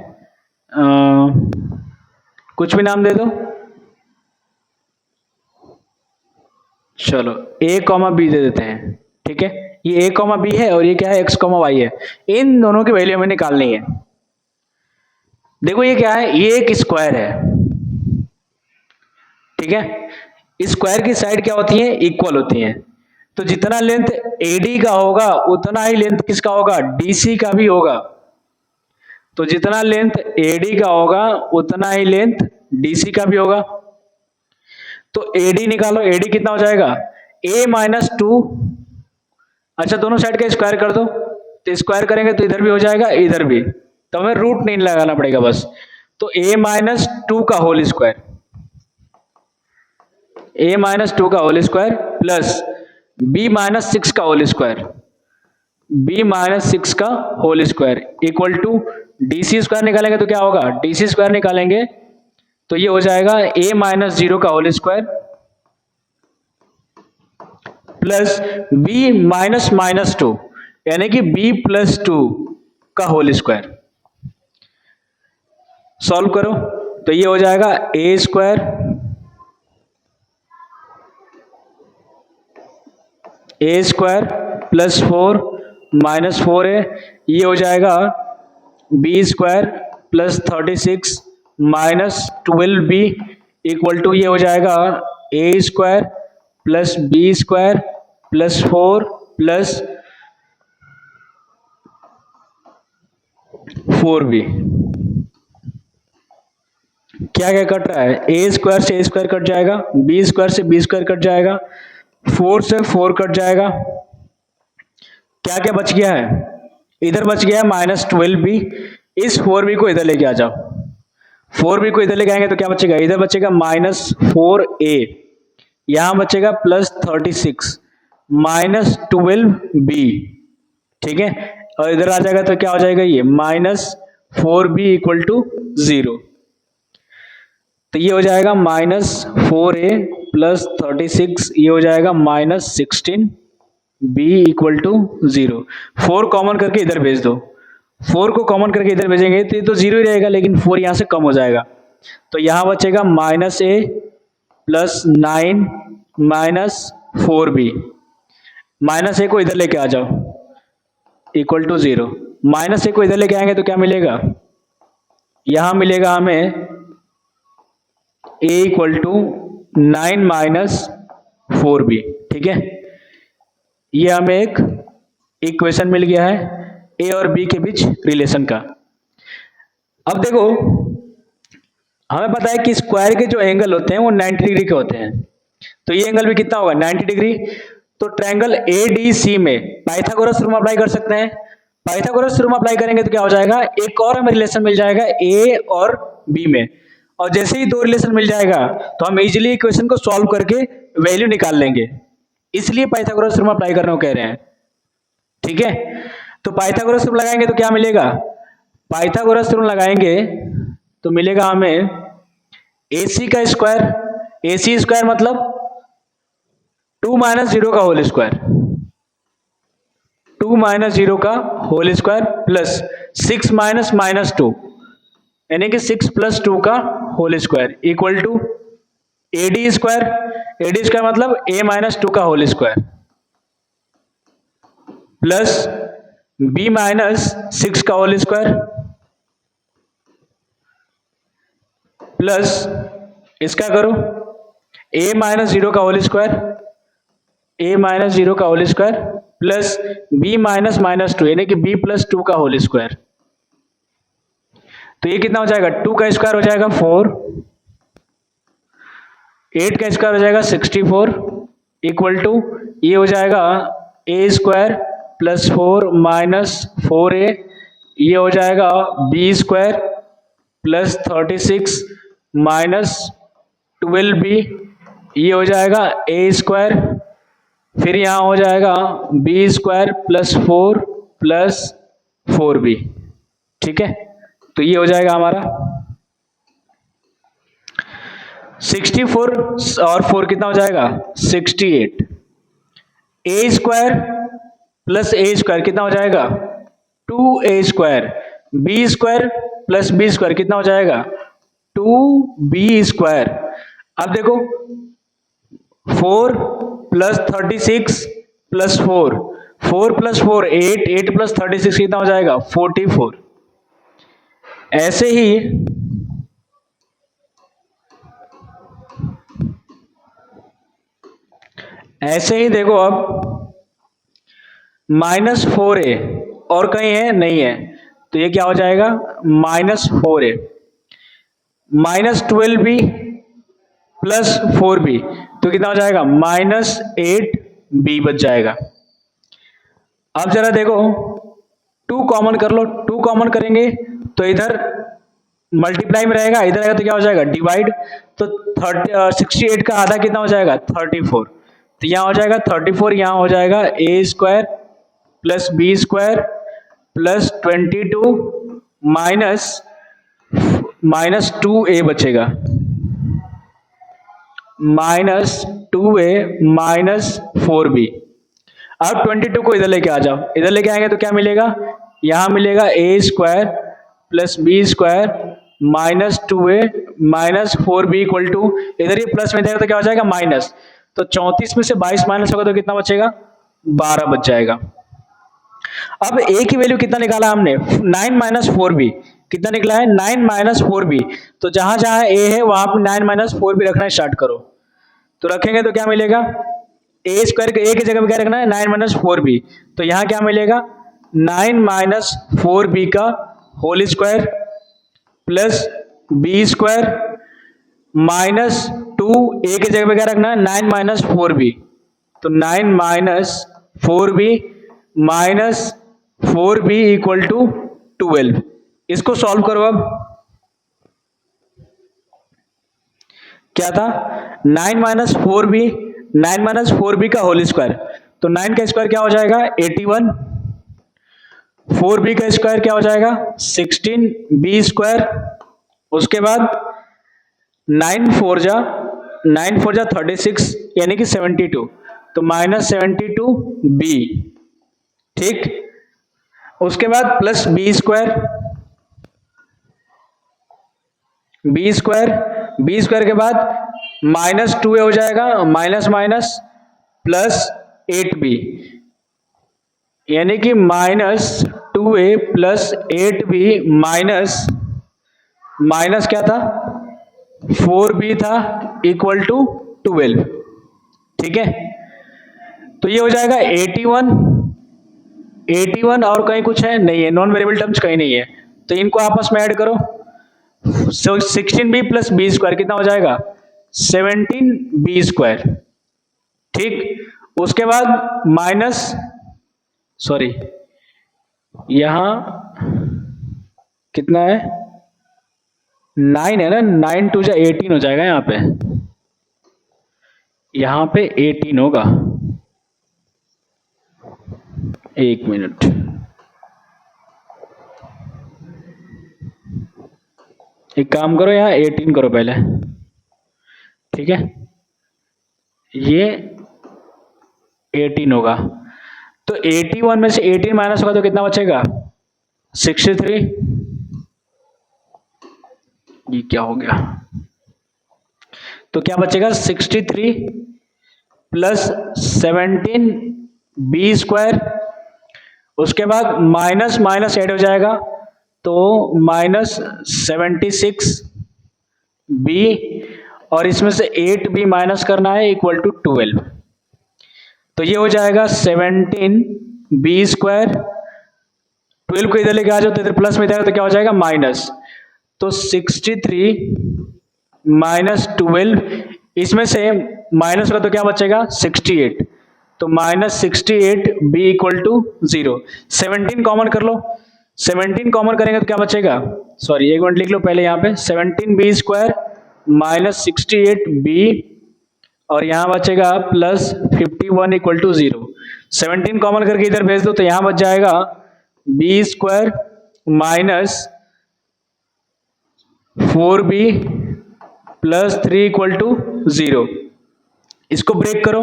कुछ भी नाम दे दो, चलो a, b दे देते हैं। ठीक है, ये a, b है और ये क्या है x, y है। इन दोनों की वैल्यू हमें निकालनी है। देखो ये क्या है, ये एक स्क्वायर है। ठीक है, स्क्वायर की साइड क्या होती है, इक्वल होती है। तो जितना लेंथ AD का होगा उतना ही लेंथ किसका होगा, DC का भी होगा। तो जितना लेंथ AD का होगा उतना ही लेंथ DC का भी होगा। तो AD निकालो, AD कितना हो जाएगा A-2। अच्छा, दोनों साइड का स्क्वायर कर दो, तो स्क्वायर करेंगे तो इधर भी हो जाएगा इधर भी, तो हमें रूट नहीं लगाना पड़ेगा बस। तो A-2 का होल स्क्वायर, A-2 का होल स्क्वायर प्लस B-6 का होल स्क्वायर, B-6 का whole square equal to DC square निकालेंगे तो क्या होगा, DC स्क्वायर निकालेंगे तो ये हो जाएगा A-0 का होल स्क्वायर प्लस B-2 यानी कि B+2 का होल स्क्वायर। सॉल्व करो तो ये हो जाएगा A स्क्वायर प्लस 4 -4 है, ये हो जाएगा B square plus 36 -12B equal to ये हो जाएगा A square plus B square plus 4 plus 4B। क्या क्या कट रहा है, A स्क्वायर से A स्क्वायर कट जाएगा, B स्क्वायर से B स्क्वायर कट जाएगा, 4 से 4 कट जाएगा। क्या क्या बच गया है, इधर बच गया -12B। इस 4B को इधर लेके आ जाओ, 4b को इधर लेके आएंगे तो क्या बचेगा, इधर बचेगा -4a, यहां बचेगा +36 -12b, ठीक है। और इधर आ जाएगा तो क्या हो जाएगा, ये -4b = 0। तो ये हो जाएगा -4a + 36, ये हो जाएगा -16b = 0। 4 कॉमन करके इधर भेज दो, 4 को कॉमन करके इधर भेजेंगे तो ये तो 0 ही रहेगा, लेकिन 4 यहाँ से कम हो जाएगा, तो यहाँ बचेगा -a + 9 -4b। -a को इधर लेके आ जाओ = 0। -a को इधर लेके आएंगे तो क्या मिलेगा, यहाँ मिलेगा हमें a = 9 -4b, ठीक है। ये हमें एक इक्वेशन मिल गया है a और b के बीच रिलेशन का। अब देखो, हमें पता है कि स्क्वायर के जो एंगल होते हैं वो 90 डिग्री के होते हैं, तो ये एंगल भी कितना होगा, 90 डिग्री। तो ट्रायंगल ADC में पाइथागोरस थ्योरम अप्लाई कर सकते हैं। पाइथागोरस थ्योरम अप्लाई करेंगे तो क्या हो जाएगा, एक और हमें रिलेशन मिल जाएगा A और B में, और जैसे ही दो रिलेशन मिल जाएगा तो हम इजीली इक्वेशन को सॉल्व करके वैल्यू निकाल लेंगे, इसलिए पाइथागोरस थ्योरम अप्लाई करने को कह रहे हैं, ठीक है। तो पाइथागोरस थ्योरम लगाएंगे तो क्या मिलेगा, पाइथागोरस थ्योरम लगाएंगे तो मिलेगा हमें AC का स्क्वायर, AC स्क्वायर मतलब 2 - 0 का होल स्क्वायर, 2 - 0 का होल स्क्वायर प्लस 6 - -2 यानी कि 6 + 2 का whole square equal to AD square, AD square मतलब a - 2 का होल स्क्वायर प्लस b - 6 का होल स्क्वायर प्लस इसका करो a - 0 का होल स्क्वायर, a - 0 का होल स्क्वायर प्लस b - -2 यानी कि b + 2 का होल स्क्वायर। तो ये कितना हो जाएगा, 2 का स्क्वायर हो जाएगा 4, 8 का स्क्वायर हो जाएगा 64 इक्वल टू ये हो जाएगा a स्क्वायर प्लस 4 - 4a, ये हो जाएगा b स्क्वायर प्लस 36 - 12b, ये हो जाएगा a स्क्वायर, फिर यहाँ हो जाएगा b square plus 4 plus 4b, ठीक है। तो ये हो जाएगा हमारा 64 और 4 कितना हो जाएगा 68, a square plus a square कितना हो जाएगा 2a square, b square plus b square कितना हो जाएगा 2b स्क्वायर। अब देखो 4 प्लस 36 प्लस 4, 4 प्लस 4 8, 8 प्लस 36 कितना हो जाएगा 44। ऐसे ही देखो अब -4a और कहीं है नहीं है, तो ये क्या हो जाएगा -4a -12b प्लस 4b, तो कितना हो जाएगा -8b बच जाएगा। अब जरा देखो 2 कॉमन कर लो, 2 कॉमन करेंगे तो इधर मल्टीप्लाई में रहेगा, इधर आएगा तो क्या हो जाएगा डिवाइड, तो 68 का आधा कितना हो जाएगा 34, तो यहाँ हो जाएगा 34, यहाँ हो जाएगा a square plus b square plus 22 minus 2a बचेगा, -2a माइनस 4b। अब 22 को इधर लेके आ जाओ, इधर लेके आएंगे तो क्या मिलेगा, यहाँ मिलेगा a square plus b square minus 2a minus 4b equal to, इधर ये प्लस में जाएगा तो क्या हो जाएगा माइनस, तो 34 में से 22 माइनस होगा तो कितना बचेगा 12 बच जाएगा। अब a की वैल्यू कितना निकाला हमने 9 - 4b, कितना निकला है 9 - 4b, तो जहां जहां a है वहां पर 9 - 4b रखना स्टार्ट करो, तो रखेंगे तो क्या मिलेगा a स्क्वायर के a की जगह पे क्या रखना है 9 - 4b, तो यहाँ क्या मिलेगा 9 - 4b का whole square plus b square minus 2 a की जगह पे क्या रखना है 9 - 4b, तो 9 - 4b minus 4b equal to 12। इसको सॉल्व करो अब, क्या था 9 minus four b, 9 minus four b का होल स्क्वायर, तो 9 का स्क्वायर क्या हो जाएगा 81, 4b का स्क्वायर क्या हो जाएगा 16b स्क्वायर, उसके बाद 9 4 जा 36 यानी कि 72, तो माइनस 72b, ठीक। उसके बाद plus b square, b square के बाद माइनस 2a हो जाएगा, माइनस माइनस प्लस 8b, यानी कि minus 2a plus 8b minus minus क्या था 4b था इक्वल टू 12, ठीक है। तो ये हो जाएगा 81 और कहीं कुछ है नहीं है, नॉन वेरिएबल टर्म्स कहीं नहीं है, तो इनको आपस में ऐड करो, 16b प्लस बी स्क्वायर कितना हो जाएगा 17b स्क्वायर, ठीक। उसके बाद माइनस सॉरी यहां कितना है 9 है ना, 9 2 जा 18 हो जाएगा, यहां पे 18 होगा, एक मिनट, एक काम करो यहाँ 18 करो पहले, ठीक है, ये 18 होगा, तो 81 में से 18 माइनस होगा तो कितना बचेगा 63, ये क्या हो गया, तो क्या बचेगा 63 प्लस 17b स्क्वायर, उसके बाद माइनस माइनस ऐड हो जाएगा तो माइनस 76b, और इसमें से 8b माइनस करना है इक्वल टू 12, तो ये हो जाएगा 17b स्क्वायर, 12 को इधर लेके आ जाओ तो इधर प्लस में जाएगा तो क्या हो जाएगा माइनस, तो 63 माइनस 12, इसमें से माइनस होगा तो क्या बचेगा 68, तो minus 68b equal to 0, 17 common कर लो, 17 कॉमन करेंगे तो क्या बचेगा, सॉरी एक मिनट लिख लो पहले यहाँ पे 17b स्क्वायर माइनस 68b, और यहाँ बचेगा प्लस 51 इक्वल टू 0, 17 कॉमन करके इधर भेज दो तो यहाँ बच जाएगा b square minus 4b plus 3 equal to 0, इसको ब्रेक करो,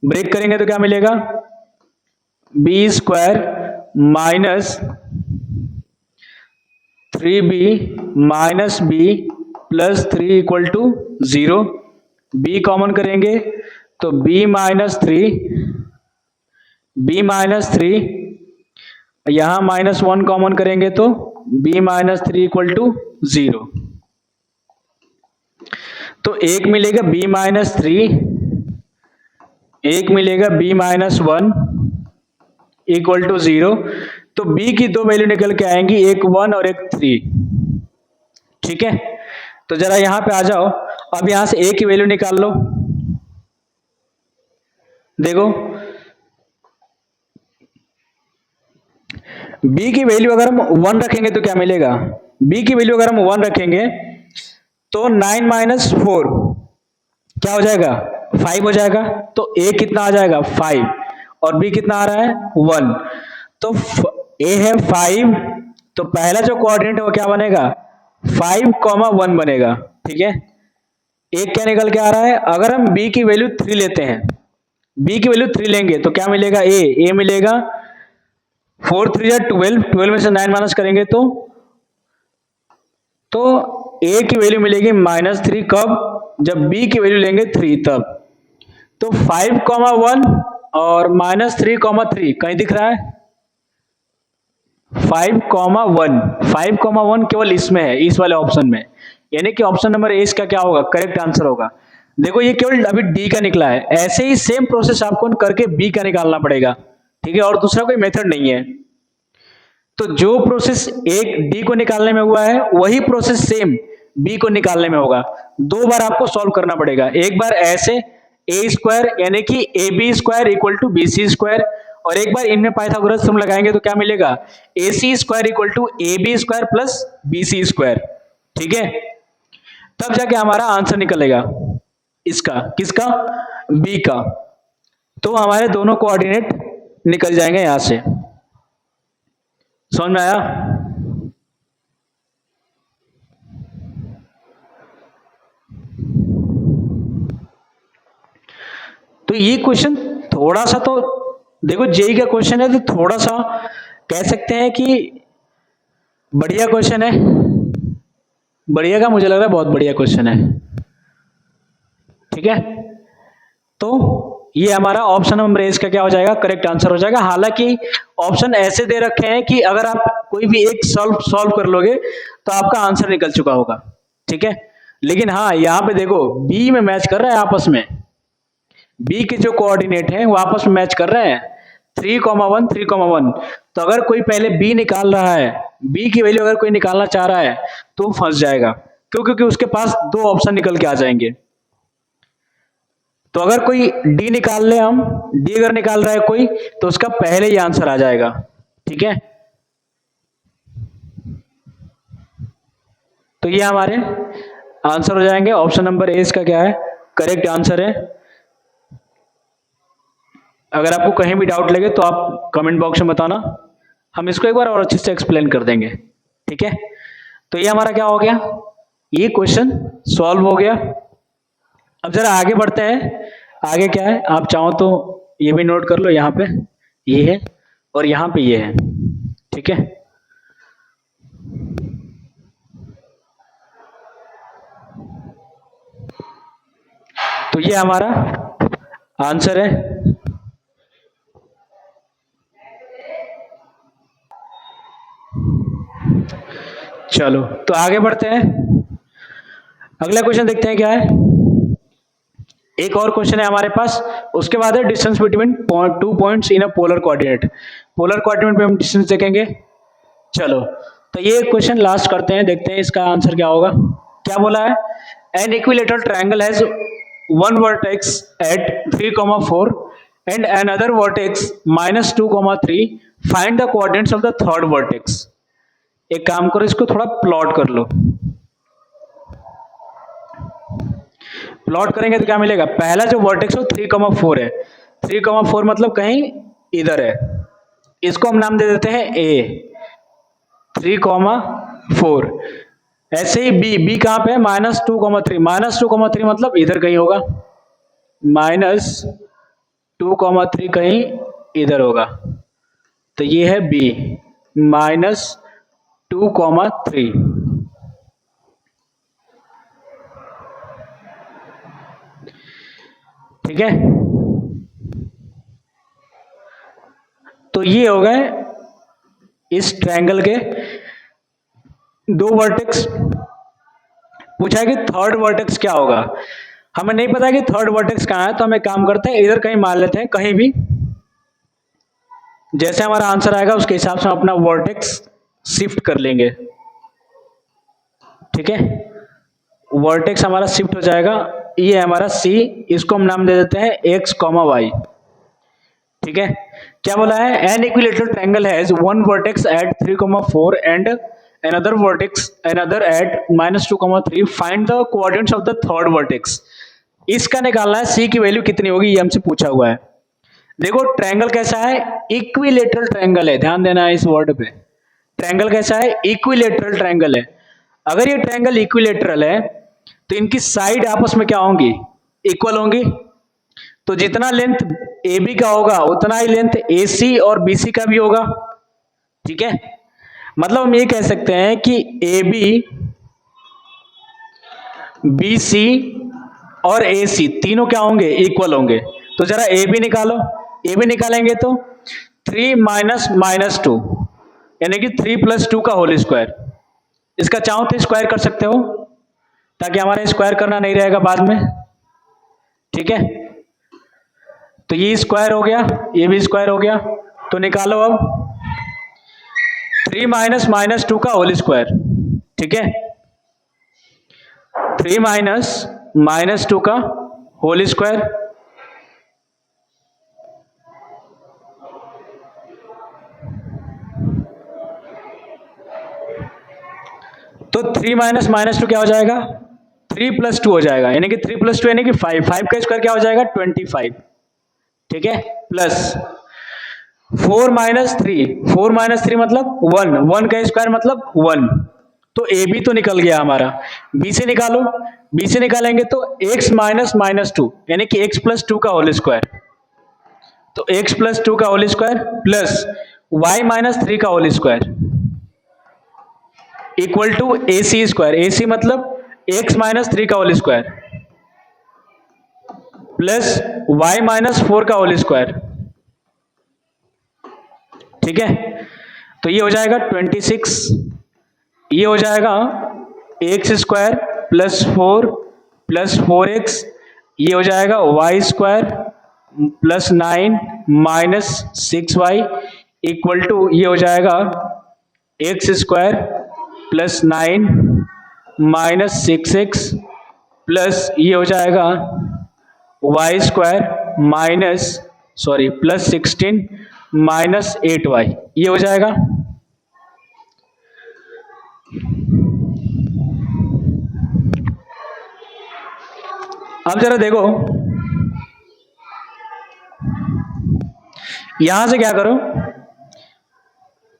ब्रेक करेंगे तो क्या मिलेगा b square minus 3b minus b plus 3 equal to 0, b common करेंगे तो b माइनस 3, यहां माइनस 1 कॉमन करेंगे तो b माइनस 3 इक्वल टू 0, तो एक मिलेगा b माइनस 3, एक मिलेगा b माइनस 1 इक्वल टू 0, तो b की दो वैल्यू निकल के आएंगी, एक 1 और एक 3, ठीक है। तो जरा यहां पे आ जाओ, अब यहां से a की वैल्यू निकाल लो, देखो b की वैल्यू अगर हम 1 रखेंगे तो क्या मिलेगा, b की वैल्यू अगर हम 1 रखेंगे तो 9 माइनस 4 क्या हो जाएगा 5 हो जाएगा, तो a कितना आ जाएगा 5 और b कितना आ रहा है 1, तो a है 5, तो पहला जो कोऑर्डिनेट है वो क्या बनेगा 5,1 बनेगा, ठीक है। एक क्या निकल के आ रहा है, अगर हम b की वैल्यू 3 लेते हैं, b की वैल्यू 3 लेंगे तो क्या मिलेगा a मिलेगा 4 3 या 12, 12 में से 9 माइनस करेंगे तो a की वैल्यू मिलेगी -3, कब जब b की वैल्यू लेंगे 3 तब, तो 5,1 और -3,3 कहीं दिख रहा है 5,1 केवल इसमें है, इस वाले ऑप्शन में, यानी कि ऑप्शन नंबर ए इसका क्या होगा करेक्ट आंसर होगा। देखो ये केवल अभी डी का निकला है, ऐसे ही सेम प्रोसेस आपको करके बी का निकालना पड़ेगा, ठीक है, और दूसरा कोई मेथड नहीं है। तो जो प्रोसेस एक डी को निकालने में हुआ है वही प्रोसेस सेम बी को निकालने में होगा, दो बार आपको सॉल्व करना पड़ेगा, एक बार ऐसे ए स्क्वायर यानी कि a B square equal to b C square, और एक बार इनमें पाइथागोरस थ्योरम लगाएंगे तो क्या मिलेगा A C square equal to A B square plus B C square, ठीक है। तब जाके हमारा आंसर निकलेगा इसका, किसका, बी का। तो हमारे दोनों कोऑर्डिनेट निकल जाएंगे यहां से। समझ में आया? तो ये क्वेश्चन थोड़ा सा, तो देखो जेई का क्वेश्चन है तो थोड़ा सा कह सकते हैं कि बढ़िया क्वेश्चन है। बढ़िया का मुझे लग रहा है बहुत बढ़िया क्वेश्चन है। ठीक है, तो ये हमारा ऑप्शन नंबर ए का क्या हो जाएगा, करेक्ट आंसर हो जाएगा। हालांकि ऑप्शन ऐसे दे रखे हैं कि अगर आप कोई भी एक सॉल्व कर लोगे तो आपका आंसर निकल चुका होगा। ठीक है, लेकिन हाँ यहाँ पे देखो बी में मैच कर रहा है आपस में, बी के जो कोऑर्डिनेट हैं वो आपस में मैच कर रहे हैं 3,1 3,1। तो अगर कोई पहले बी निकाल रहा है, बी की वैल्यू अगर कोई निकालना चाह रहा है तो फंस जाएगा। क्यों? क्योंकि उसके पास दो ऑप्शन निकल के आ जाएंगे। तो अगर कोई डी निकाल ले, हम डी अगर निकाल रहा है कोई, तो उसका पहले ही आंसर आ जाएगा। ठीक है, तो ये हमारे आंसर हो जाएंगे। ऑप्शन नंबर ए इसका क्या है, करेक्ट आंसर है। अगर आपको कहीं भी डाउट लगे तो आप कमेंट बॉक्स में बताना, हम इसको एक बार और अच्छे से एक्सप्लेन कर देंगे। ठीक है, तो ये हमारा क्या हो गया, ये क्वेश्चन सॉल्व हो गया। अब जरा आगे बढ़ते हैं। आगे क्या है, आप चाहो तो ये भी नोट कर लो, यहाँ पे ये है और यहाँ पे ये है। ठीक है, तो ये हमारा आंसर है। चलो तो आगे बढ़ते हैं, अगला क्वेश्चन देखते हैं क्या है। एक और क्वेश्चन है हमारे पास, उसके बाद है distance between two points in a polar coordinate. Polar coordinate पे हम डिस्टेंस देखेंगे। चलो तो ये क्वेश्चन लास्ट करते हैं, देखते हैं इसका आंसर क्या होगा। क्या बोला है, an equilateral triangle has one vertex at 3,4 and another vertex -2,3, find the coordinates of the third vertex. एक काम करो, इसको थोड़ा प्लॉट कर लो। प्लॉट करेंगे तो क्या मिलेगा, पहला जो वर्टेक्स है 3,4 है, 3,4 मतलब कहीं इधर है, इसको हम नाम दे देते हैं ए, 3,4। ऐसे ही बी, बी कहां पे है, -2,3, -2,3 मतलब इधर कहीं होगा, -2,3 कहीं इधर होगा। तो ये है बी, -2,3। ठीक है, तो ये हो गए इस ट्रायंगल के दो वर्टेक्स। पूछा है कि थर्ड वर्टेक्स क्या होगा, हमें नहीं पता कि थर्ड वर्टेक्स कहां है, तो हम एक काम करते हैं इधर कहीं मान लेते हैं, कहीं भी जैसे हमारा आंसर आएगा उसके हिसाब से हम अपना वर्टेक्स शिफ्ट कर लेंगे। ठीक है, वर्टेक्स हमारा शिफ्ट हो जाएगा, ये हमारा सी, इसको हम नाम दे देते हैं x, y। ठीक है, क्या बोला है, an equilateral triangle has one vertex at 3,4 and another vertex another at -2,3, find the coordinates of the third vertex। इसका निकालना है c की वैल्यू कितनी होगी, ये हमसे पूछा हुआ है। देखो ट्रायंगल कैसा है, इक्विलेटरल ट्रायंगल है, ध्यान देना है इस वर्ड पे। ट्रायंगल कैसा है, इक्विलेटरल ट्रायंगल है। अगर ये ट्रायंगल इक्विलेटरल है तो इनकी साइड आपस में क्या होंगी, इक्वल होंगी। तो जितना लेंथ AB का होगा उतना ही लेंथ AC और BC का भी होगा। ठीक है, मतलब हम ये कह सकते हैं कि AB, BC और AC तीनों क्या होंगे, इक्वल होंगे। तो जरा AB निकालो, AB निकालेंगे तो 3 - -2 यानी कि 3 + 2 का होल स्क्वायर। इसका चाहो तो स्क्वायर कर सकते हो, ताकि हमारे स्क्वायर करना नहीं रहेगा बाद में। ठीक है, तो ये स्क्वायर हो गया, ये भी स्क्वायर हो गया। तो निकालो अब 3 - -2 का होल स्क्वायर। ठीक है, 3 - -2 का होल स्क्वायर। तो 3 - -2 क्या हो जाएगा, 3+2 हो जाएगा, यानी कि 3+2 यानी कि 5, 5 का स्क्वायर क्या हो जाएगा 25, ठीक है, प्लस 4 - 3, 4 - 3 मतलब 1, 1 का स्क्वायर मतलब 1, तो ए बी तो निकल गया हमारा। बी से निकालो, बी से निकालेंगे तो x - -2 यानी कि x+2 का होल स्क्वायर, तो x+2 का होल स्क्वायर प्लस y - 3 का whole square equal to A C square, A C मतलब x - 3 का होल स्क्वायर प्लस y - 4 का होल स्क्वायर, ठीक है। तो ये हो जाएगा 26, ये हो जाएगा x square plus 4 plus 4x, ये हो जाएगा y square plus 9 minus 6y equal to ये हो जाएगा x square plus 9 minus 6x plus ये हो जाएगा y square minus plus 16 minus 8y, ये हो जाएगा। अब जरा देखो, यहां से क्या करो,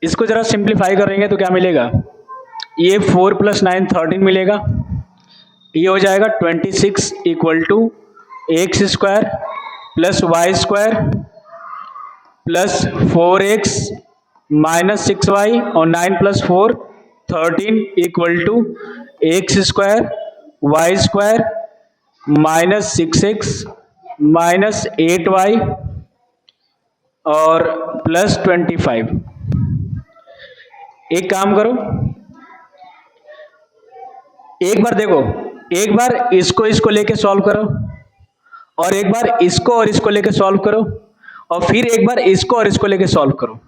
इसको जरा सिंप्लीफाई करेंगे तो क्या मिलेगा, ये 4 + 9 13 मिलेगा, ये हो जाएगा 26 equal to x square plus Y square plus 4x minus 6y और 9 + 4 13 equal to x square y square minus 6x minus 8y और प्लस 25। एक काम करो, एक बार देखो, एक बार इसको लेके सॉल्व करो और एक बार इसको और इसको लेके सॉल्व करो और फिर एक बार इसको और इसको लेके सॉल्व करो।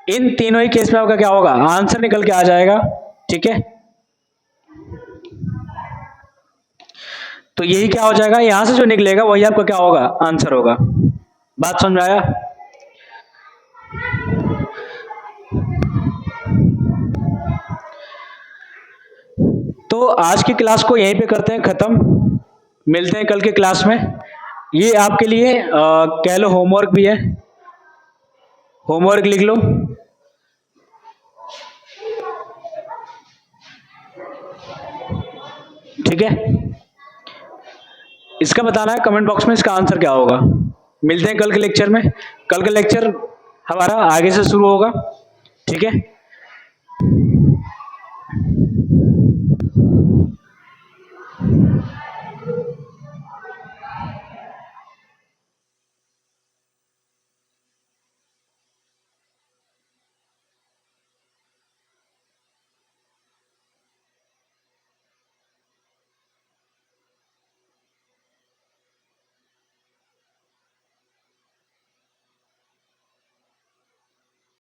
इन तीनों ही केस में आपका क्या होगा, आंसर निकल के आ जाएगा, ठीक है। तो यही क्या हो जाएगा, यहां से जो निकलेगा वही आपका क्या होगा, आंसर होगा। बात समझ में आया? तो आज की क्लास को यहीं पे करते हैं खत्म, मिलते हैं कल के क्लास में। ये आपके लिए कह लो होमवर्क भी है, होमवर्क लिख लो। ठीक है, इसका बताना है कमेंट बॉक्स में इसका आंसर क्या होगा। मिलते हैं कल के लेक्चर में, कल का लेक्चर हमारा आगे से शुरू होगा, ठीक है।